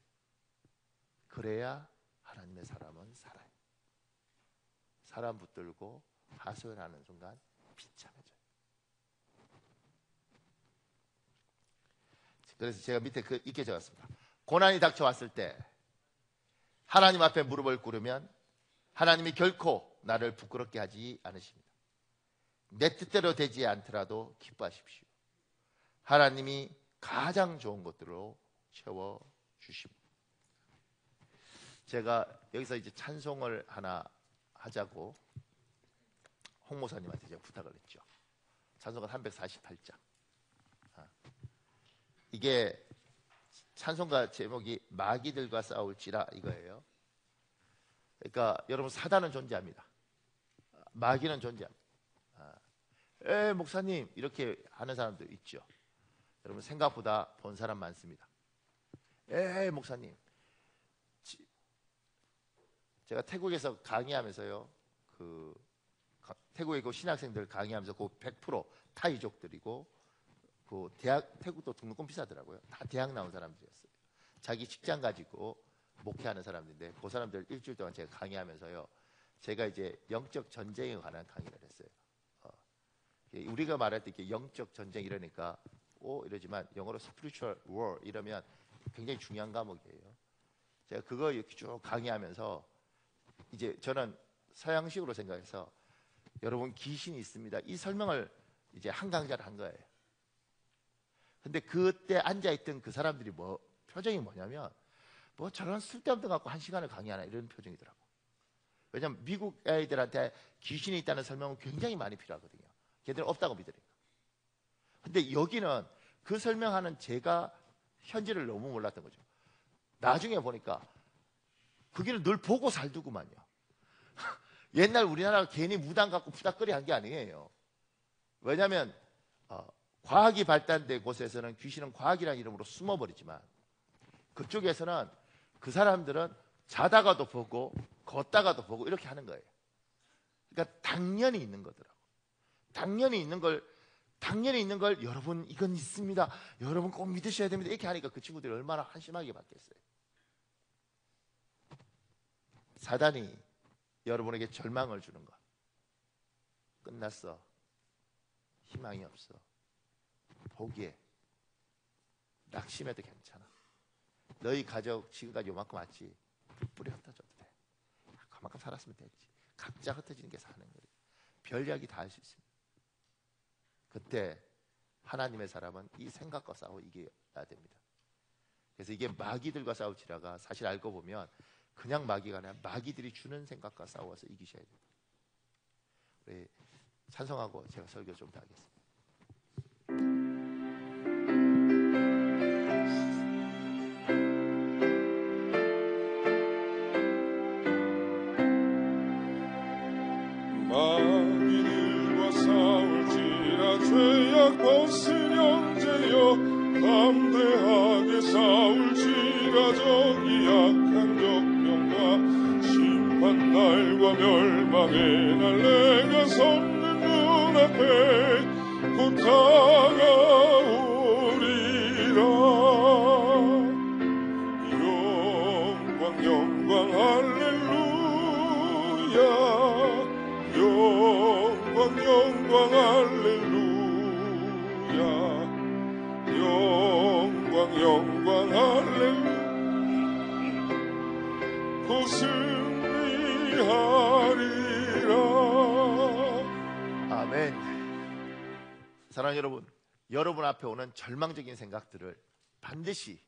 그래야 하나님의 사람은 살아요. 사람 붙들고 하소연하는 순간 비참해져요. 그래서 제가 밑에 이렇게 적었습니다. 고난이 닥쳐왔을 때 하나님 앞에 무릎을 꿇으면 하나님이 결코 나를 부끄럽게 하지 않으십니다. 내 뜻대로 되지 않더라도 기뻐하십시오. 하나님이 가장 좋은 것들로 채워주십니다. 제가 여기서 이제 찬송을 하나 하자고 홍 목사님한테 제가 부탁을 했죠. 찬송가 348장. 이게 찬송가 제목이 마귀들과 싸울지라 이거예요. 그러니까 여러분, 사단은 존재합니다. 마귀는 존재합니다. 목사님 이렇게 하는 사람들 있죠. 여러분, 생각보다 본 사람 많습니다. 목사님, 제가 태국에서 강의하면서요, 태국의 그 신학생들 강의하면서 그 100% 타이족들이고, 그 태국도 등록금 비싸더라고요. 다 대학 나온 사람들이었어요. 자기 직장 가지고 목회하는 사람들인데, 그 사람들 일주일 동안 제가 강의하면서요, 제가 이제 영적 전쟁에 관한 강의를 했어요. 우리가 말할 때 이렇게 영적 전쟁 이러니까 이러지만 영어로 spiritual war 이러면 굉장히 중요한 과목이에요. 제가 그거 이렇게 쭉 강의하면서 이제 저는 서양식으로 생각해서 여러분 귀신이 있습니다, 이 설명을 이제 한 강좌를 한 거예요. 근데 그때 앉아있던 그 사람들이 표정이 뭐냐면 저런 쓸데없는 거 갖고 한 시간을 강의하나 이런 표정이더라고. 왜냐면 미국 애들한테 귀신이 있다는 설명은 굉장히 많이 필요하거든요. 걔들은 없다고 믿으니까. 근데 여기는 그 설명하는 제가 현지를 너무 몰랐던 거죠. 나중에 보니까 그기는 늘 보고 살두구만요. 옛날 우리나라가 괜히 무당 갖고 푸닥거리 한 게 아니에요. 왜냐하면 과학이 발달된 곳에서는 귀신은 과학이라는 이름으로 숨어버리지만, 그쪽에서는 그 사람들은 자다가도 보고 걷다가도 보고 이렇게 하는 거예요. 그러니까 당연히 있는 거더라고. 당연히 있는 걸 여러분 이건 있습니다, 여러분 꼭 믿으셔야 됩니다, 이렇게 하니까 그 친구들이 얼마나 한심하게 받겠어요. 사단이 여러분에게 절망을 주는 것, 끝났어, 희망이 없어, 포기해, 낙심해도 괜찮아, 너희 가족 지금까지 요만큼 왔지, 뿌리 흩어져도 돼, 그만큼 살았으면 됐지, 각자 흩어지는 게 사는 거예요. 별 이야기 다 할 수 있습니다. 그때 하나님의 사람은 이 생각과 싸워 이겨야 됩니다. 그래서 이게 마귀들과 싸울지라가 사실 알고 보면 그냥 마귀가 아니라 마귀들이 주는 생각과 싸워서 이기셔야 됩니다. 우리 찬송하고 제가 설교 좀 더 하겠습니다. 마귀들과 싸울지라 죄악 벗은 형제여, 담대하게 싸울지라 정의 약한 적명과 심판날과 멸망의 날, 내가 섰는 눈앞에 곧 다가오리라. 영광 영광 할렐루야, 영광 영광 할렐루야, 영광 영광 할렐루야. 곧 승리하리라. 아멘. 사랑하는 여러분, 여러분 앞에 오는 절망적인 생각들을 반드시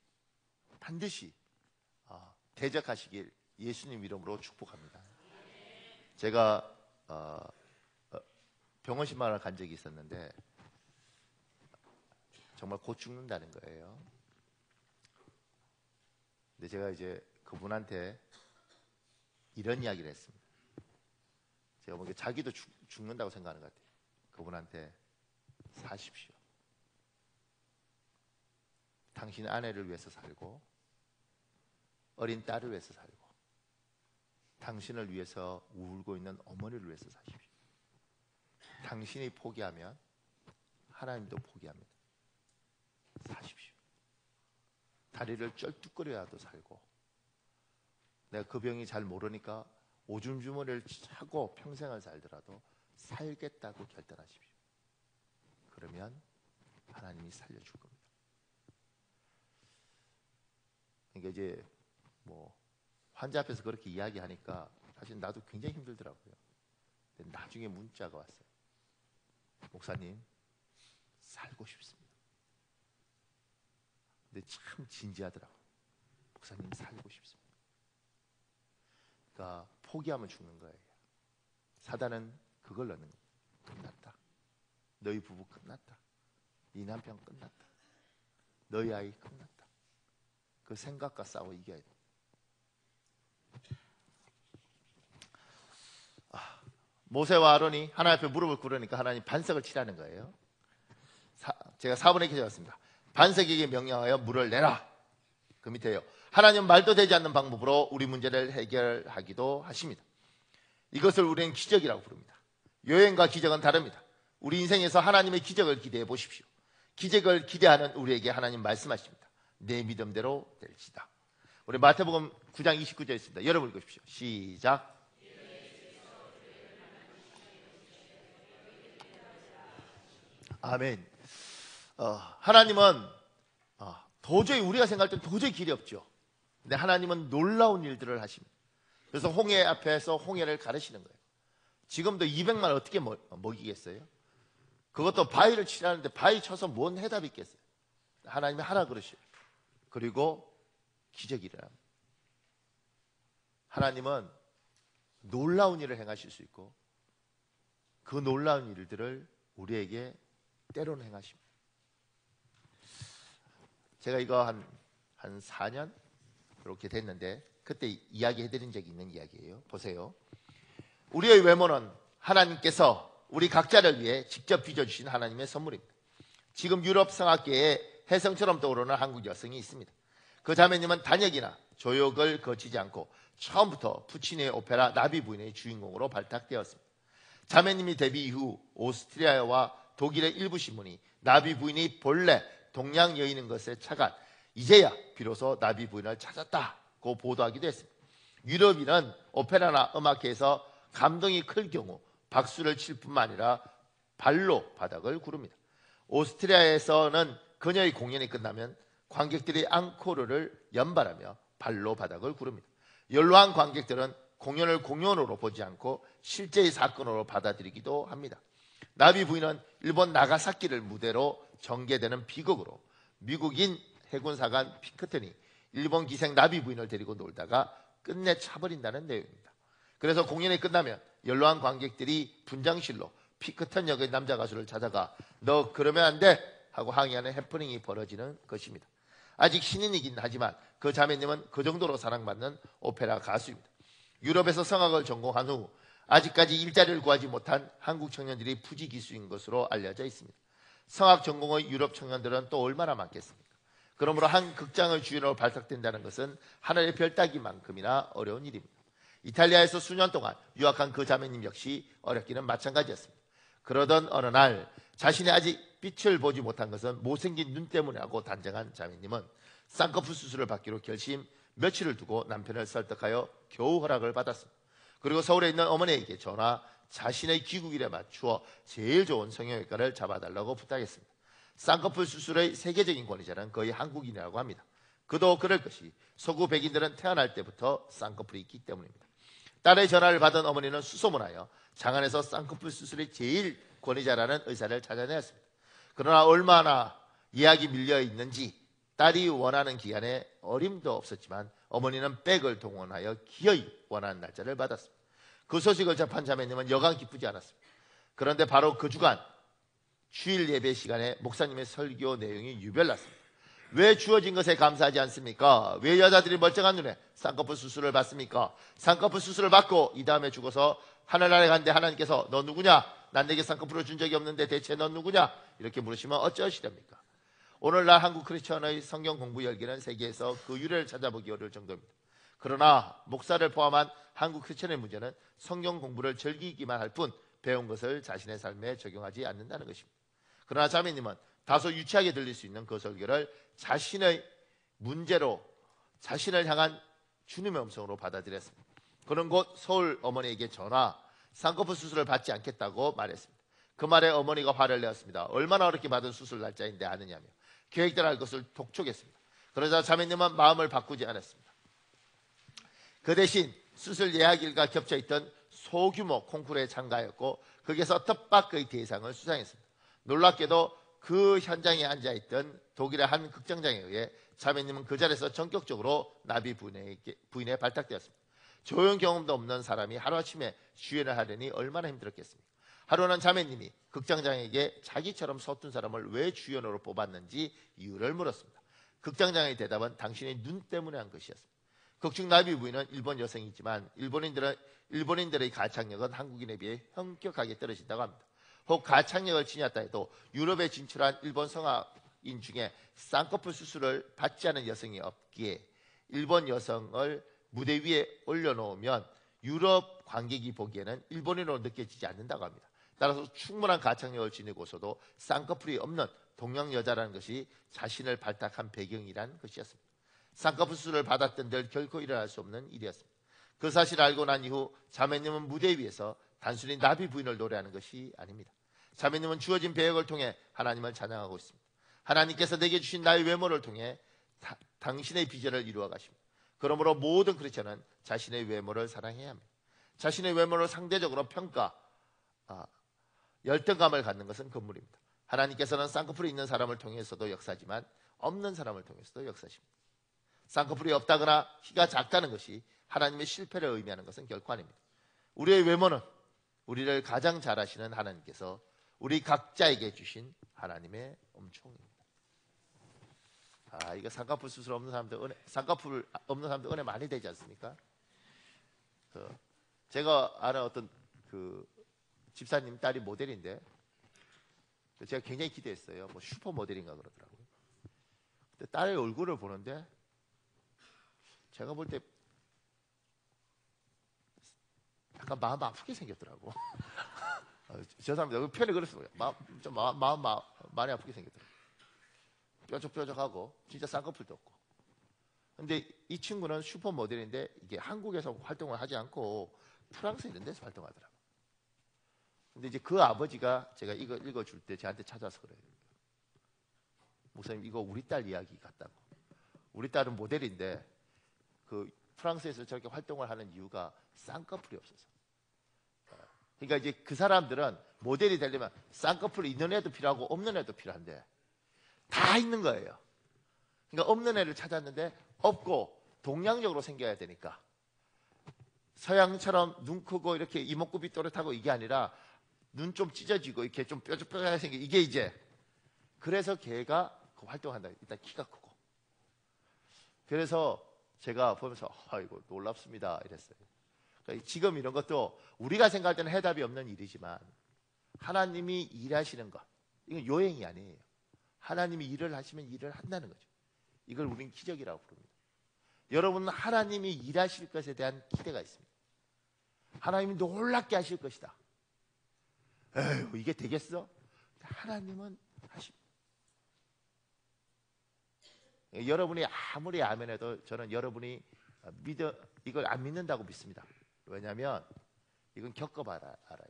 대적하시길 예수님 이름으로 축복합니다. 제가 병원 신방을 간 적이 있었는데 정말 곧 죽는다는 거예요. 근데 제가 이제 그분한테 이런 이야기를 했습니다. 제가 보기에 자기도 죽는다고 생각하는 것 같아요. 그분한테 사십시오. 당신 아내를 위해서 살고 어린 딸을 위해서 살고 당신을 위해서 울고 있는 어머니를 위해서 사십시오. 당신이 포기하면 하나님도 포기합니다. 사십시오. 다리를 쩔뚝거려야도 살고 내가 그 병이 잘 모르니까 오줌 주머니를 차고 평생을 살더라도 살겠다고 결단하십시오. 그러면 하나님이 살려줄 겁니다. 그러니까 이제 뭐 환자 앞에서 그렇게 이야기하니까 사실 나도 굉장히 힘들더라고요. 근데 나중에 문자가 왔어요. 목사님, 살고 싶습니다. 근데 참 진지하더라고요. 목사님, 살고 싶습니다. 그러니까 포기하면 죽는 거예요. 사단은 그걸 넣는 거예요. 끝났다. 너희 부부 끝났다. 이 남편 끝났다. 너희 아이 끝났다. 그 생각과 싸워 이겨야 돼. 모세와 아론이 하나님 앞에 무릎을 꿇으니까 하나님 반석을 치라는 거예요. 제가 4번에 기록했습니다. 반석에게 명령하여 물을 내라. 그 밑에요. 하나님 말도 되지 않는 방법으로 우리 문제를 해결하기도 하십니다. 이것을 우리는 기적이라고 부릅니다. 요행과 기적은 다릅니다. 우리 인생에서 하나님의 기적을 기대해 보십시오. 기적을 기대하는 우리에게 하나님 말씀하십니다. 내 믿음대로 될지다. 우리 마태복음 9장 29절에 있습니다. 여러분 읽으십시오. 시작. 아멘. 하나님은 도저히 우리가 생각할 때 도저히 길이 없죠. 근데 하나님은 놀라운 일들을 하십니다. 그래서 홍해 앞에서 홍해를 가르시는 거예요. 지금도 200만 어떻게 먹이겠어요? 그것도 바위를 치라는데 바위 쳐서 뭔 해답이 있겠어요? 하나님이 하라 그러셔요. 그리고 기적이 일어납니다. 하나님은 놀라운 일을 행하실 수 있고 그 놀라운 일들을 우리에게 때로는 행하십니다. 제가 이거 한 4년 이렇게 됐는데 그때 이야기해드린 적이 있는 이야기예요. 보세요. 우리의 외모는 하나님께서 우리 각자를 위해 직접 빚어주신 하나님의 선물입니다. 지금 유럽 성악계에 혜성처럼 떠오르는 한국 여성이 있습니다. 그 자매님은 단역이나 조역을 거치지 않고 처음부터 푸치니의 오페라 나비 부인의 주인공으로 발탁되었습니다. 자매님이 데뷔 이후 오스트리아와 독일의 일부 신문이 나비 부인이 본래 동양 여인인 것에 착안 이제야 비로소 나비 부인을 찾았다고 보도하기도 했습니다. 유럽인은 오페라나 음악회에서 감동이 클 경우 박수를 칠 뿐만 아니라 발로 바닥을 구릅니다. 오스트리아에서는 그녀의 공연이 끝나면 관객들이 앙코르를 연발하며 발로 바닥을 구릅니다. 연로한 관객들은 공연을 공연으로 보지 않고 실제의 사건으로 받아들이기도 합니다. 나비 부인은 일본 나가사키를 무대로 전개되는 비극으로 미국인 해군사관 피크턴이 일본 기생 나비 부인을 데리고 놀다가 끝내 차버린다는 내용입니다. 그래서 공연이 끝나면 연로한 관객들이 분장실로 피크턴 역의 남자 가수를 찾아가 너 그러면 안 돼! 하고 항의하는 해프닝이 벌어지는 것입니다. 아직 신인이긴 하지만 그 자매님은 그 정도로 사랑받는 오페라 가수입니다. 유럽에서 성악을 전공한 후 아직까지 일자리를 구하지 못한 한국 청년들이 부지기수인 것으로 알려져 있습니다. 성악 전공의 유럽 청년들은 또 얼마나 많겠습니까? 그러므로 한 극장의 주인으로 발탁된다는 것은 하늘의 별 따기만큼이나 어려운 일입니다. 이탈리아에서 수년 동안 유학한 그 자매님 역시 어렵기는 마찬가지였습니다. 그러던 어느 날 자신이 아직 빛을 보지 못한 것은 못생긴 눈 때문에 하고 단정한 자매님은 쌍꺼풀 수술을 받기로 결심 며칠을 두고 남편을 설득하여 겨우 허락을 받았습니다. 그리고 서울에 있는 어머니에게 전화 자신의 귀국일에 맞추어 제일 좋은 성형외과를 잡아달라고 부탁했습니다. 쌍꺼풀 수술의 세계적인 권위자는 거의 한국인이라고 합니다. 그도 그럴 것이 서구 백인들은 태어날 때부터 쌍꺼풀이 있기 때문입니다. 딸의 전화를 받은 어머니는 수소문하여 장안에서 쌍꺼풀 수술의 제일 권위자라는 의사를 찾아내었습니다. 그러나 얼마나 예약이 밀려 있는지 딸이 원하는 기간에 어림도 없었지만 어머니는 백을 동원하여 기어이 원하는 날짜를 받았습니다. 그 소식을 접한 자매님은 여간 기쁘지 않았습니다. 그런데 바로 그 주간 주일 예배 시간에 목사님의 설교 내용이 유별났습니다. 왜 주어진 것에 감사하지 않습니까? 왜 여자들이 멀쩡한 눈에 쌍꺼풀 수술을 받습니까? 쌍꺼풀 수술을 받고 이 다음에 죽어서 하늘나라에 갔는데 하나님께서 너 누구냐? 난 내게 쌍꺼풀을 준 적이 없는데 대체 넌 누구냐? 이렇게 물으시면 어쩌시렵니까? 오늘날 한국 크리스천의 성경 공부 열기는 세계에서 그 유래를 찾아보기 어려울 정도입니다. 그러나 목사를 포함한 한국 크리스천의 문제는 성경 공부를 즐기기만 할 뿐 배운 것을 자신의 삶에 적용하지 않는다는 것입니다. 그러나 자매님은 다소 유치하게 들릴 수 있는 그 설교를 자신의 문제로 자신을 향한 주님의 음성으로 받아들였습니다. 그는 곧 서울 어머니에게 전화, 쌍꺼풀 수술을 받지 않겠다고 말했습니다. 그 말에 어머니가 화를 내었습니다. 얼마나 어렵게 받은 수술 날짜인데 아느냐며 계획대로 할 것을 독촉했습니다. 그러자 자매님은 마음을 바꾸지 않았습니다. 그 대신 수술 예약일과 겹쳐있던 소규모 콩쿠르에 참가했고 거기에서 뜻밖의 대상을 수상했습니다. 놀랍게도 그 현장에 앉아있던 독일의 한 극장장에 의해 자매님은 그 자리에서 전격적으로 나비 부인에 발탁되었습니다. 조용 경험도 없는 사람이 하루아침에 주연을 하려니 얼마나 힘들었겠습니까? 하루는 자매님이 극장장에게 자기처럼 서툰 사람을 왜 주연으로 뽑았는지 이유를 물었습니다. 극장장의 대답은 당신의 눈 때문에 한 것이었습니다. 극중 나비 부인은 일본 여성이지만 일본인들의 가창력은 한국인에 비해 현격하게 떨어진다고 합니다. 혹 가창력을 지녔다 해도 유럽에 진출한 일본 성악인 중에 쌍꺼풀 수술을 받지 않은 여성이 없기에 일본 여성을 무대 위에 올려놓으면 유럽 관객이 보기에는 일본인으로 느껴지지 않는다고 합니다. 따라서 충분한 가창력을 지니고서도 쌍꺼풀이 없는 동양 여자라는 것이 자신을 발탁한 배경이라는 것이었습니다. 쌍꺼풀 수술을 받았던들 결코 일어날 수 없는 일이었습니다. 그 사실을 알고 난 이후 자매님은 무대 위에서 단순히 나비 부인을 노래하는 것이 아닙니다. 자매님은 주어진 배역을 통해 하나님을 찬양하고 있습니다. 하나님께서 내게 주신 나의 외모를 통해 당신의 비전을 이루어 가십니다. 그러므로 모든 크리스천은 자신의 외모를 사랑해야 합니다. 자신의 외모를 상대적으로 열등감을 갖는 것은 금물입니다. 하나님께서는 쌍꺼풀이 있는 사람을 통해서도 역사지만 없는 사람을 통해서도 역사십니다. 쌍꺼풀이 없다거나 키가 작다는 것이 하나님의 실패를 의미하는 것은 결코 아닙니다. 우리의 외모는 우리를 가장 잘 아시는 하나님께서 우리 각자에게 주신 하나님의 은총입니다. 이거 쌍꺼풀 수술 없는 사람들 쌍꺼풀 없는 사람들 은혜 많이 되지 않습니까? 제가 아는 어떤 집사님 딸이 모델인데 제가 굉장히 기대했어요. 뭐 슈퍼 모델인가 그러더라고요. 근데 딸의 얼굴을 보는데 제가 볼 때 약간 마음 아프게 생겼더라고. 죄송합니다. 여기 표현이 그렇습니다. 마음 많이 아프게 생겼더라고. 뾰족뾰족하고 진짜 쌍꺼풀도 없고. 근데 이 친구는 슈퍼 모델인데 이게 한국에서 활동을 하지 않고 프랑스 이런 데서 활동하더라고. 근데 이제 그 아버지가 제가 이거 읽어줄 때 저한테 찾아서 그래요. 목사님 이거 우리 딸 이야기 같다고. 우리 딸은 모델인데 그 프랑스에서 저렇게 활동을 하는 이유가 쌍꺼풀이 없어서. 그러니까 이제 그 사람들은 모델이 되려면 쌍꺼풀이 있는 애도 필요하고 없는 애도 필요한데 다 있는 거예요. 그러니까 없는 애를 찾았는데 없고 동양적으로 생겨야 되니까 서양처럼 눈 크고 이렇게 이목구비 또렷하고 이게 아니라 눈 좀 찢어지고 이렇게 좀 뾰족뾰족하게 생겨 이게 이제 그래서 걔가 그 활동한다. 일단 키가 크고 그래서 제가 보면서 아이고 놀랍습니다 이랬어요. 그러니까 지금 이런 것도 우리가 생각할 때는 해답이 없는 일이지만 하나님이 일하시는 것 이건 요행이 아니에요. 하나님이 일을 하시면 일을 한다는 거죠. 이걸 우리는 기적이라고 부릅니다. 여러분은 하나님이 일하실 것에 대한 기대가 있습니다. 하나님이 놀랍게 하실 것이다. 에휴 이게 되겠어? 하나님은 하십니다. 여러분이 아무리 아멘해도 저는 여러분이 이걸 안 믿는다고 믿습니다. 왜냐하면 이건 겪어봐야 알아요.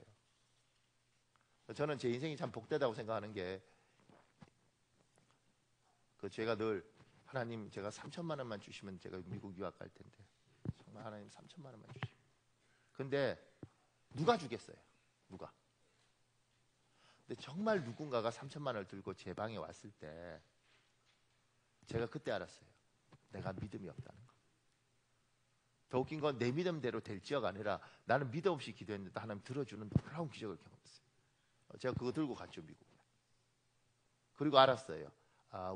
저는 제 인생이 참 복되다고 생각하는 게 제가 늘 하나님 제가 3천만 원만 주시면 제가 미국 유학 갈 텐데 정말 하나님 3천만 원만 주시면 근데 누가 주겠어요? 누가? 근데 정말 누군가가 3천만 원을 들고 제 방에 왔을 때 제가 그때 알았어요. 내가 믿음이 없다는 거. 더 웃긴 건 내 믿음대로 될지어가 아니라 나는 믿음 없이 기도했는데 하나님 들어주는 놀라운 기적을 경험했어요. 제가 그거 들고 갔죠 미국에. 그리고 알았어요.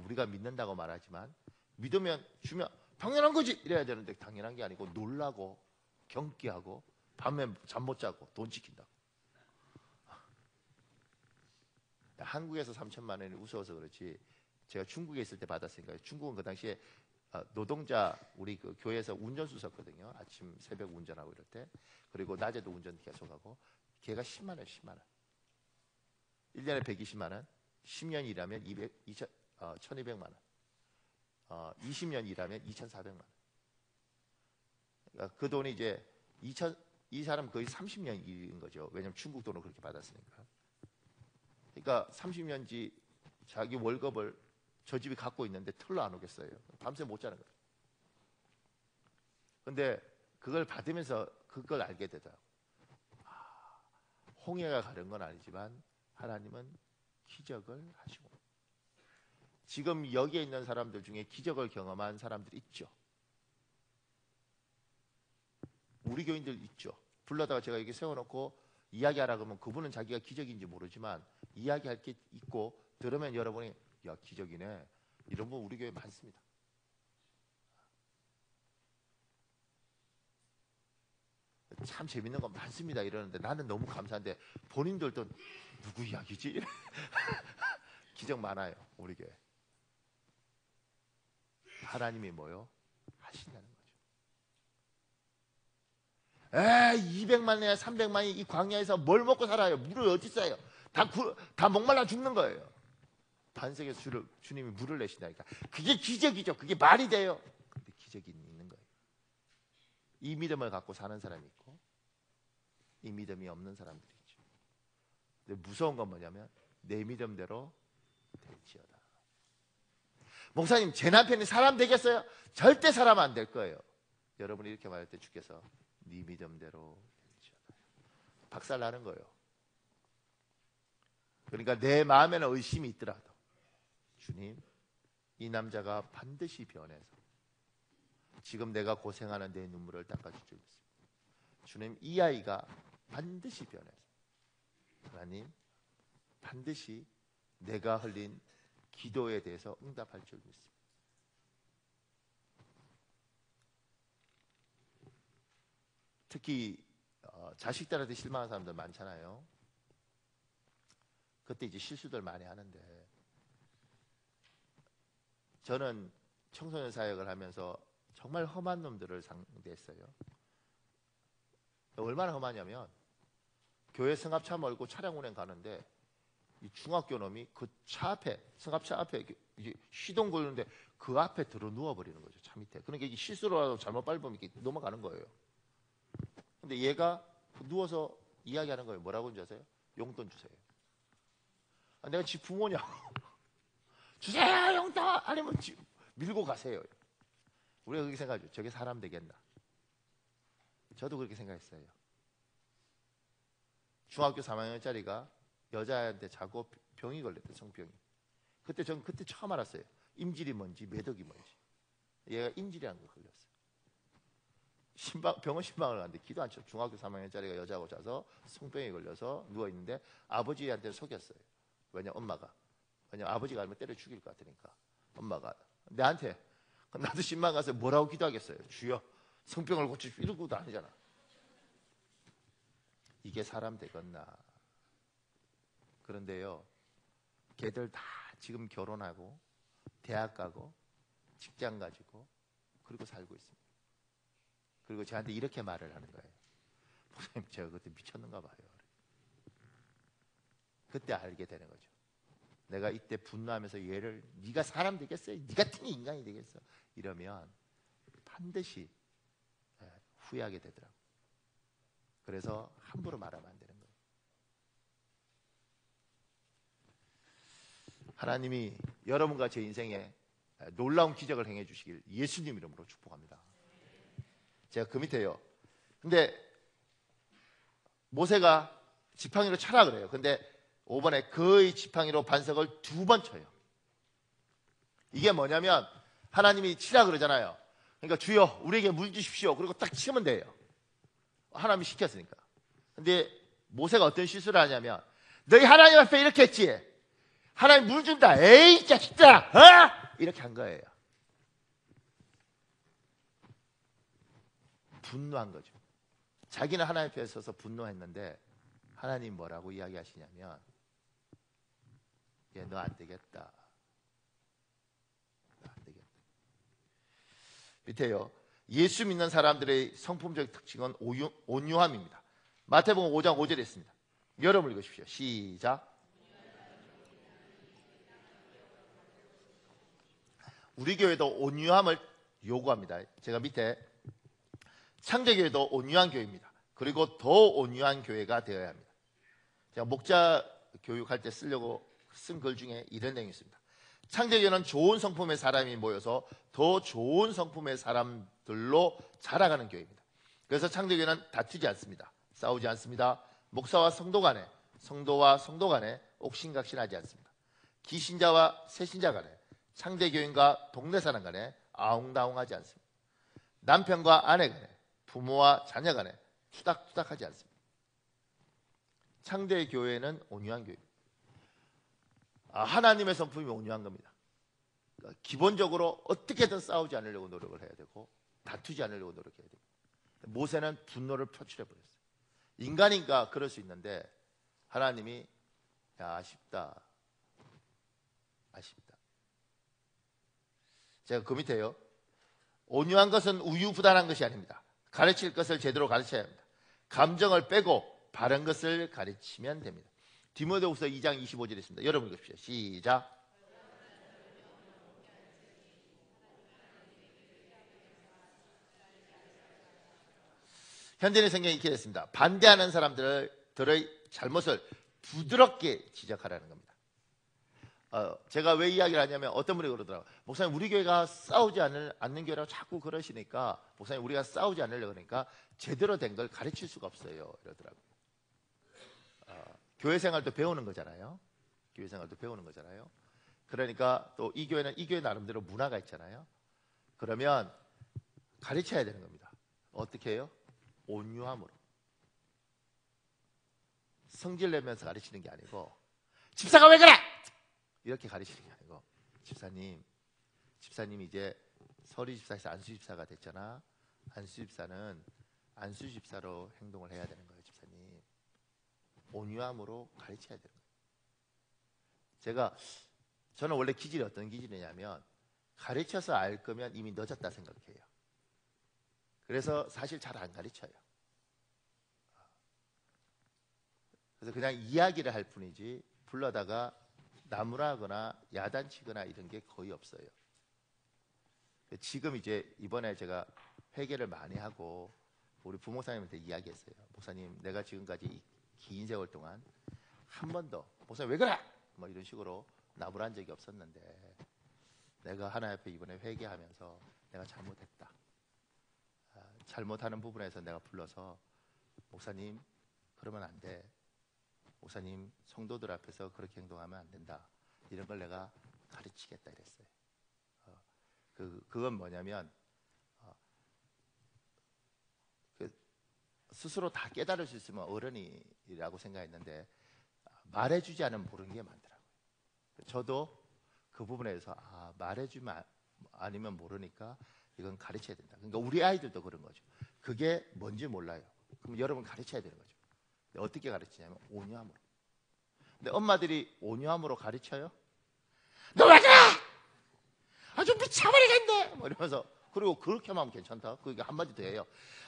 우리가 믿는다고 말하지만 믿으면 주면 당연한 거지 이래야 되는데 당연한 게 아니고 놀라고 경기하고 밤에 잠 못 자고 돈 지킨다고. 한국에서 3천만 원이 우스워서 그렇지 제가 중국에 있을 때 받았으니까. 중국은 그 당시에 노동자 우리 그 교회에서 운전수 썼거든요. 아침 새벽 운전하고 이럴 때. 그리고 낮에도 운전 계속하고. 걔가 10만 원, 10만 원. 1년에 120만 원. 10년 일하면 1200만 원. 20년 일하면 2,400만 원. 그러니까 그 돈이 이제 이 사람 거의 30년 일인 거죠. 왜냐면 중국 돈을 그렇게 받았으니까. 그러니까 30년지 자기 월급을 저 집이 갖고 있는데 털로 안 오겠어요. 밤새 못 자는 거예요. 근데 그걸 받으면서 그걸 알게 되더라고요. 홍해가 가는 건 아니지만 하나님은 기적을 하시고, 지금 여기에 있는 사람들 중에 기적을 경험한 사람들이 있죠. 우리 교인들 있죠. 불러다가 제가 여기 세워놓고 이야기하라 그러면 그분은 자기가 기적인지 모르지만 이야기할 게 있고 들으면 여러분이 야 기적이네 이런 분 우리 교회 많습니다. 참 재밌는 건 많습니다 이러는데 나는 너무 감사한데 본인들도 누구 이야기지? 기적 많아요 우리 교회. 하나님이 뭐요? 하신다는 거죠. 200만이나 300만이 이 광야에서 뭘 먹고 살아요? 물을 어디 써요? 다 목말라 죽는 거예요. 반석에서 주님이 물을 내신다니까. 그게 기적이죠. 그게 말이 돼요. 근데 기적이 있는 거예요. 이 믿음을 갖고 사는 사람이 있고 이 믿음이 없는 사람들이 있죠. 근데 무서운 건 뭐냐면 내 믿음대로 될지어다. 목사님 제 남편이 사람 되겠어요? 절대 사람 안 될 거예요. 여러분이 이렇게 말할 때 주께서 네 믿음대로 될지어다. 박살 나는 거예요. 그러니까 내 마음에는 의심이 있더라도 주님 이 남자가 반드시 변해서 지금 내가 고생하는 내 눈물을 닦아줄 줄 믿습니다. 주님 이 아이가 반드시 변해서 하나님 반드시 내가 흘린 기도에 대해서 응답할 줄 믿습니다. 특히 자식들한테 실망한 사람들 많잖아요. 그때 이제 실수들 많이 하는데 저는 청소년 사역을 하면서 정말 험한 놈들을 상대했어요. 얼마나 험하냐면 교회 승합차 몰고 차량 운행 가는데 이 중학교 놈이 그 차 앞에 승합차 앞에 이게 시동 걸리는데 그 앞에 들어 누워버리는 거죠. 차 밑에. 그러니까 이게 실수로라도 잘못 밟으면 이렇게 넘어가는 거예요. 근데 얘가 누워서 이야기하는 거예요. 뭐라고 하는지 아세요? 용돈 주세요. 내가 지 부모냐고. 주세요 용돈. 아니면 밀고 가세요. 우리가 그렇게 생각하죠. 저게 사람 되겠나. 저도 그렇게 생각했어요. 중학교 3학년짜리가 여자한테 자고 병이 걸렸대. 성병이. 그때 처음 알았어요. 임질이 뭔지 매덕이 뭔지. 얘가 임질이라는 거 걸렸어요. 병원 신방을 갔는데 기도 안 쳐. 중학교 3학년짜리가 여자하고 자서 성병이 걸려서 누워있는데 아버지한테 속였어요. 왜냐면 아버지가 알면 때려 죽일 것 같으니까. 엄마가 나한테 나도 신방 가서 뭐라고 기도하겠어요. 주여 성병을 고치시오 이런 것도 아니잖아. 이게 사람 되겠나. 그런데요 걔들 다 지금 결혼하고 대학 가고 직장 가지고 그리고 살고 있습니다. 그리고 저한테 이렇게 말을 하는 거예요. 목사님 제가 그때 미쳤는가 봐요. 그때 알게 되는 거죠. 내가 이때 분노하면서 얘를 네가 사람 되겠어요? 네 같은 인간이 되겠어? 이러면 반드시 후회하게 되더라고요. 그래서 함부로 말하면 안 되는 거예요. 하나님이 여러분과 제 인생에 놀라운 기적을 행해 주시길 예수님 이름으로 축복합니다. 제가 그 밑에요. 근데 모세가 지팡이로 쳐라 그래요. 근데 5번에 그의 지팡이로 반석을 2번 쳐요. 이게 뭐냐면 하나님이 치라 그러잖아요. 그러니까 주여 우리에게 물 주십시오. 그리고 딱 치면 돼요. 하나님이 시켰으니까. 근데 모세가 어떤 실수를 하냐면 너희 하나님 앞에 이렇게 했지. 하나님 물 준다. 에이 자식들아. 어? 이렇게 한 거예요. 분노한 거죠. 자기는 하나님 앞에 서서 분노했는데 하나님 뭐라고 이야기하시냐면 얘 너 안 되겠다. 밑에요. 예수 믿는 사람들의 성품적 특징은 온유함입니다. 마태복음 5장 5절에 있습니다. 여러분 읽으십시오. 시작. 우리 교회도 온유함을 요구합니다. 제가 밑에 창대교회도 온유한 교회입니다. 그리고 더 온유한 교회가 되어야 합니다. 제가 목자 교육할 때 쓰려고 쓴 글 중에 이런 내용이 있습니다. 창대교회는 좋은 성품의 사람이 모여서 더 좋은 성품의 사람들로 자라가는 교회입니다. 그래서 창대교회는 다투지 않습니다. 싸우지 않습니다. 목사와 성도 간에, 성도와 성도 간에 옥신각신하지 않습니다. 기신자와 새신자 간에, 창대교인과 동네 사람 간에 아웅다웅하지 않습니다. 남편과 아내 간에, 부모와 자녀 간에 투닥투닥하지 않습니다. 창대교회는 온유한 교회입니다. 하나님의 성품이 온유한 겁니다. 그러니까 기본적으로 어떻게든 싸우지 않으려고 노력을 해야 되고 다투지 않으려고 노력해야 됩니다. 모세는 분노를 표출해버렸어요. 인간인가 그럴 수 있는데 하나님이 아쉽다. 제가 그 밑에요. 온유한 것은 우유부단한 것이 아닙니다. 가르칠 것을 제대로 가르쳐야 합니다. 감정을 빼고 바른 것을 가르치면 됩니다. 디모데후서 2장 25절에 있습니다. 여러분 읽으십시오. 시작. 현대인 성경이 이렇게 됐습니다. 반대하는 사람들의 잘못을 부드럽게 지적하라는 겁니다. 제가 왜 이야기를 하냐면 어떤 분이 그러더라고요. 목사님 우리 교회가 싸우지 않는 교회라고 자꾸 그러시니까 목사님 우리가 싸우지 않으려고 그러니까 제대로 된 걸 가르칠 수가 없어요. 이러더라고요. 교회 생활도 배우는 거잖아요. 교회 생활도 배우는 거잖아요. 그러니까 또 이 교회는 이 교회 나름대로 문화가 있잖아요. 그러면 가르쳐야 되는 겁니다. 어떻게 해요? 온유함으로. 성질 내면서 가르치는 게 아니고 집사가 왜 그래? 이렇게 가르치는 게 아니고 집사님 이제 서리 집사에서 안수 집사가 됐잖아. 안수 집사는 안수 집사로 행동을 해야 되는 거예요. 집사님 온유함으로 가르쳐야 되는 거예요. 저는 원래 기질이 어떤 기질이냐면 가르쳐서 알 거면 이미 늦었다 생각해요. 그래서 사실 잘 안 가르쳐요. 그래서 그냥 이야기를 할 뿐이지 불러다가 나무라거나 야단치거나 이런 게 거의 없어요. 지금 이제 이번에 제가 회개를 많이 하고 우리 부목사님한테 이야기했어요. 목사님 내가 지금까지 이 긴 세월 동안 한 번도 목사님 왜 그래? 뭐 이런 식으로 나무란 적이 없었는데 내가 하나님 앞에 이번에 회개하면서 내가 잘못했다. 잘못하는 부분에서 내가 불러서 목사님 그러면 안 돼. 목사님 성도들 앞에서 그렇게 행동하면 안 된다. 이런 걸 내가 가르치겠다 이랬어요. 그건 뭐냐면 스스로 다 깨달을 수 있으면 어른이라고 생각했는데 말해주지 않으면 모르는 게 많더라고요. 저도 그 부분에서 말해주면 아니면 모르니까 이건 가르쳐야 된다. 그러니까 우리 아이들도 그런 거죠. 그게 뭔지 몰라요. 그럼 여러분 가르쳐야 되는 거죠. 어떻게 가르치냐면 온유함으로. 근데 엄마들이 온유함으로 가르쳐요? 너 왜 그래? 아주 미쳐버리겠네! 뭐 이러면서 그리고 그렇게만 하면 괜찮다. 그게 한마디 더 해요.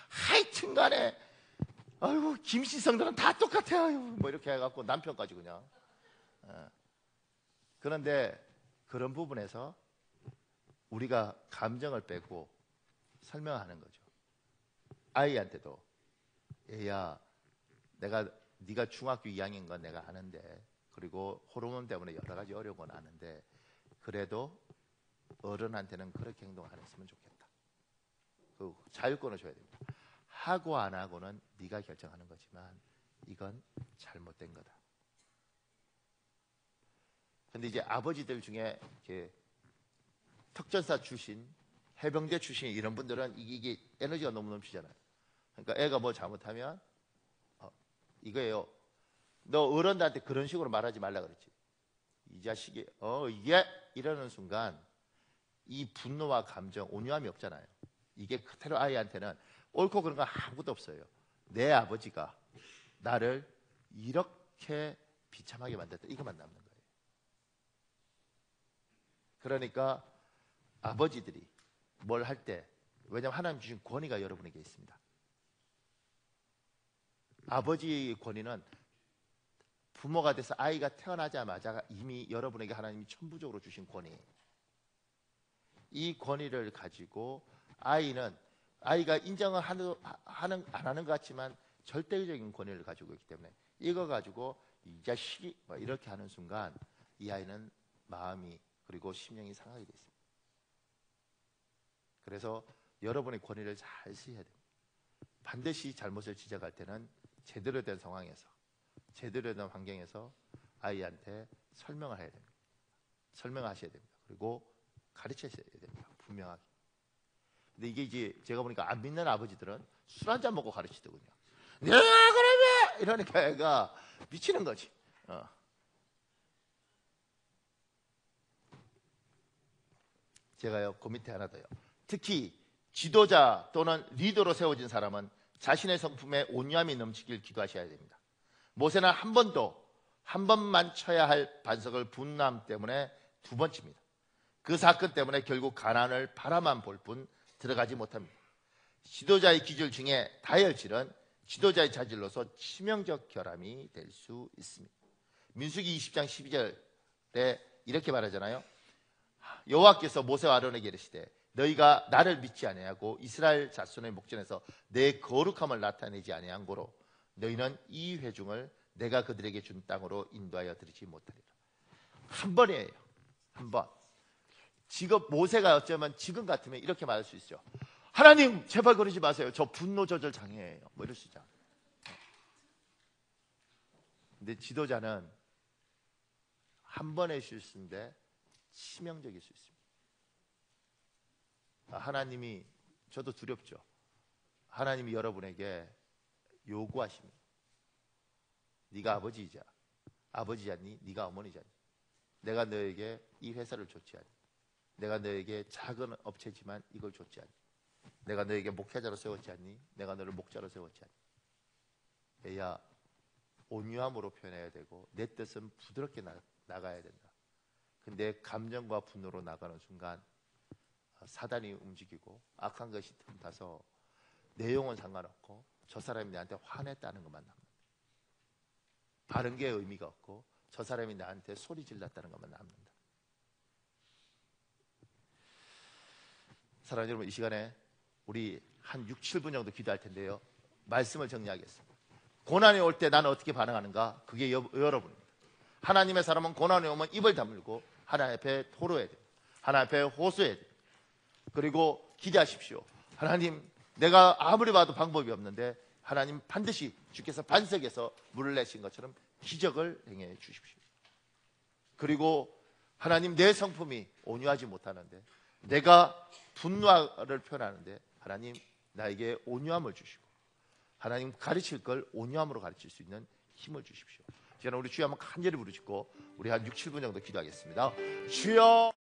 하여튼 간에 아이고 김씨성들은 다 똑같아요. 뭐 이렇게 해갖고 남편까지 그냥. 그런데 그런 부분에서 우리가 감정을 빼고 설명하는 거죠. 아이한테도 얘야 네가 중학교 2학년인 건 내가 아는데 그리고 호르몬 때문에 여러 가지 어려운 건 아는데 그래도 어른한테는 그렇게 행동 안 했으면 좋겠다. 그 자율권을 줘야 됩니다. 하고 안 하고는 네가 결정하는 거지만 이건 잘못된 거다. 근데 이제 아버지들 중에 이렇게 특전사 출신, 해병대 출신 이런 분들은 이게 에너지가 너무 넘치잖아요. 그러니까 애가 뭐 잘못하면 이거예요. 너 어른들한테 그런 식으로 말하지 말라 그랬지. 이 자식이 이게 이러는 순간 이 분노와 감정, 온유함이 없잖아요. 이게 그대로 아이한테는 옳고 그런 거 아무것도 없어요. 내 아버지가 나를 이렇게 비참하게 만들었다. 이것만 남는 거예요. 그러니까 아버지들이 뭘 할 때 왜냐하면 하나님 주신 권위가 여러분에게 있습니다. 아버지의 권위는 부모가 돼서 아이가 태어나자마자 이미 여러분에게 하나님이 천부적으로 주신 권위예요. 이 권위를 가지고 아이가 인정을 안 하는 것 같지만 절대적인 권위를 가지고 있기 때문에 이거 가지고 이 자식이 이렇게 하는 순간 이 아이는 마음이 그리고 심령이 상하게 돼 있습니다. 그래서 여러분의 권위를 잘 쓰셔야 됩니다. 반드시 잘못을 지적할 때는 제대로 된 상황에서 제대로 된 환경에서 아이한테 설명을 해야 됩니다. 설명하셔야 됩니다. 그리고 가르치셔야 됩니다. 분명하게. 근데 이게 이제 제가 보니까 안 믿는 아버지들은 술 한잔 먹고 가르치더군요. 내가 그러면 이러니까 애가 미치는 거지. 제가요 그 밑에 하나 더요. 특히 지도자 또는 리더로 세워진 사람은 자신의 성품에 온유함이 넘치길 기도하셔야 됩니다. 모세는 한 번만 쳐야 할 반석을 분남 때문에 2번 칩니다. 그 사건 때문에 결국 가나안을 바라만 볼 뿐 들어가지 못합니다. 지도자의 기질 중에 다혈질은 지도자의 자질로서 치명적 결함이 될 수 있습니다. 민수기 20장 12절에 이렇게 말하잖아요. 여호와께서 모세와 아론에게 이르시되 너희가 나를 믿지 아니하고 이스라엘 자손의 목전에서 내 거룩함을 나타내지 아니한 고로 너희는 이 회중을 내가 그들에게 준 땅으로 인도하여 드리지 못하리라. 한 번이에요. 한 번. 지금 모세가 어쩌면 지금 같으면 이렇게 말할 수 있죠. 하나님 제발 그러지 마세요. 저 분노 조절 장애예요. 뭐 이럴 수 있잖아요. 근데 지도자는 한 번의 실수인데 치명적일 수 있습니다. 하나님이 저도 두렵죠. 하나님이 여러분에게 요구하십니다. 네가 아버지잖니? 네가 어머니잖니? 내가 너에게 이 회사를 줬지 않니? 내가 너에게 작은 업체지만 이걸 줬지 않니? 내가 너에게 목회자로 세웠지 않니? 내가 너를 목자로 세웠지 않니? 애야, 온유함으로 표현해야 되고 내 뜻은 부드럽게 나가야 된다. 근데 감정과 분노로 나가는 순간 사단이 움직이고 악한 것이 틈타서 내용은 상관없고 저 사람이 나한테 화냈다는 것만 남는다. 바른 게 의미가 없고 저 사람이 나한테 소리 질렀다는 것만 남는다. 사랑하는 여러분, 이 시간에 우리 한 6, 7분 정도 기도할 텐데요. 말씀을 정리하겠습니다. 고난이 올 때 나는 어떻게 반응하는가? 그게 여러분입니다. 하나님의 사람은 고난이 오면 입을 다물고 하나님 앞에 토로해야 돼요. 하나님 앞에 호소해야 돼요. 그리고 기대하십시오. 하나님, 내가 아무리 봐도 방법이 없는데 하나님 반드시 주께서 반석에서 물을 내신 것처럼 기적을 행해 주십시오. 그리고 하나님, 내 성품이 온유하지 못하는데 내가 분노를 표현하는데 하나님 나에게 온유함을 주시고 하나님 가르칠 걸 온유함으로 가르칠 수 있는 힘을 주십시오. 저는 우리 주여 한번 간절히 부르짖고 우리 한 6, 7분 정도 기도하겠습니다. 주여.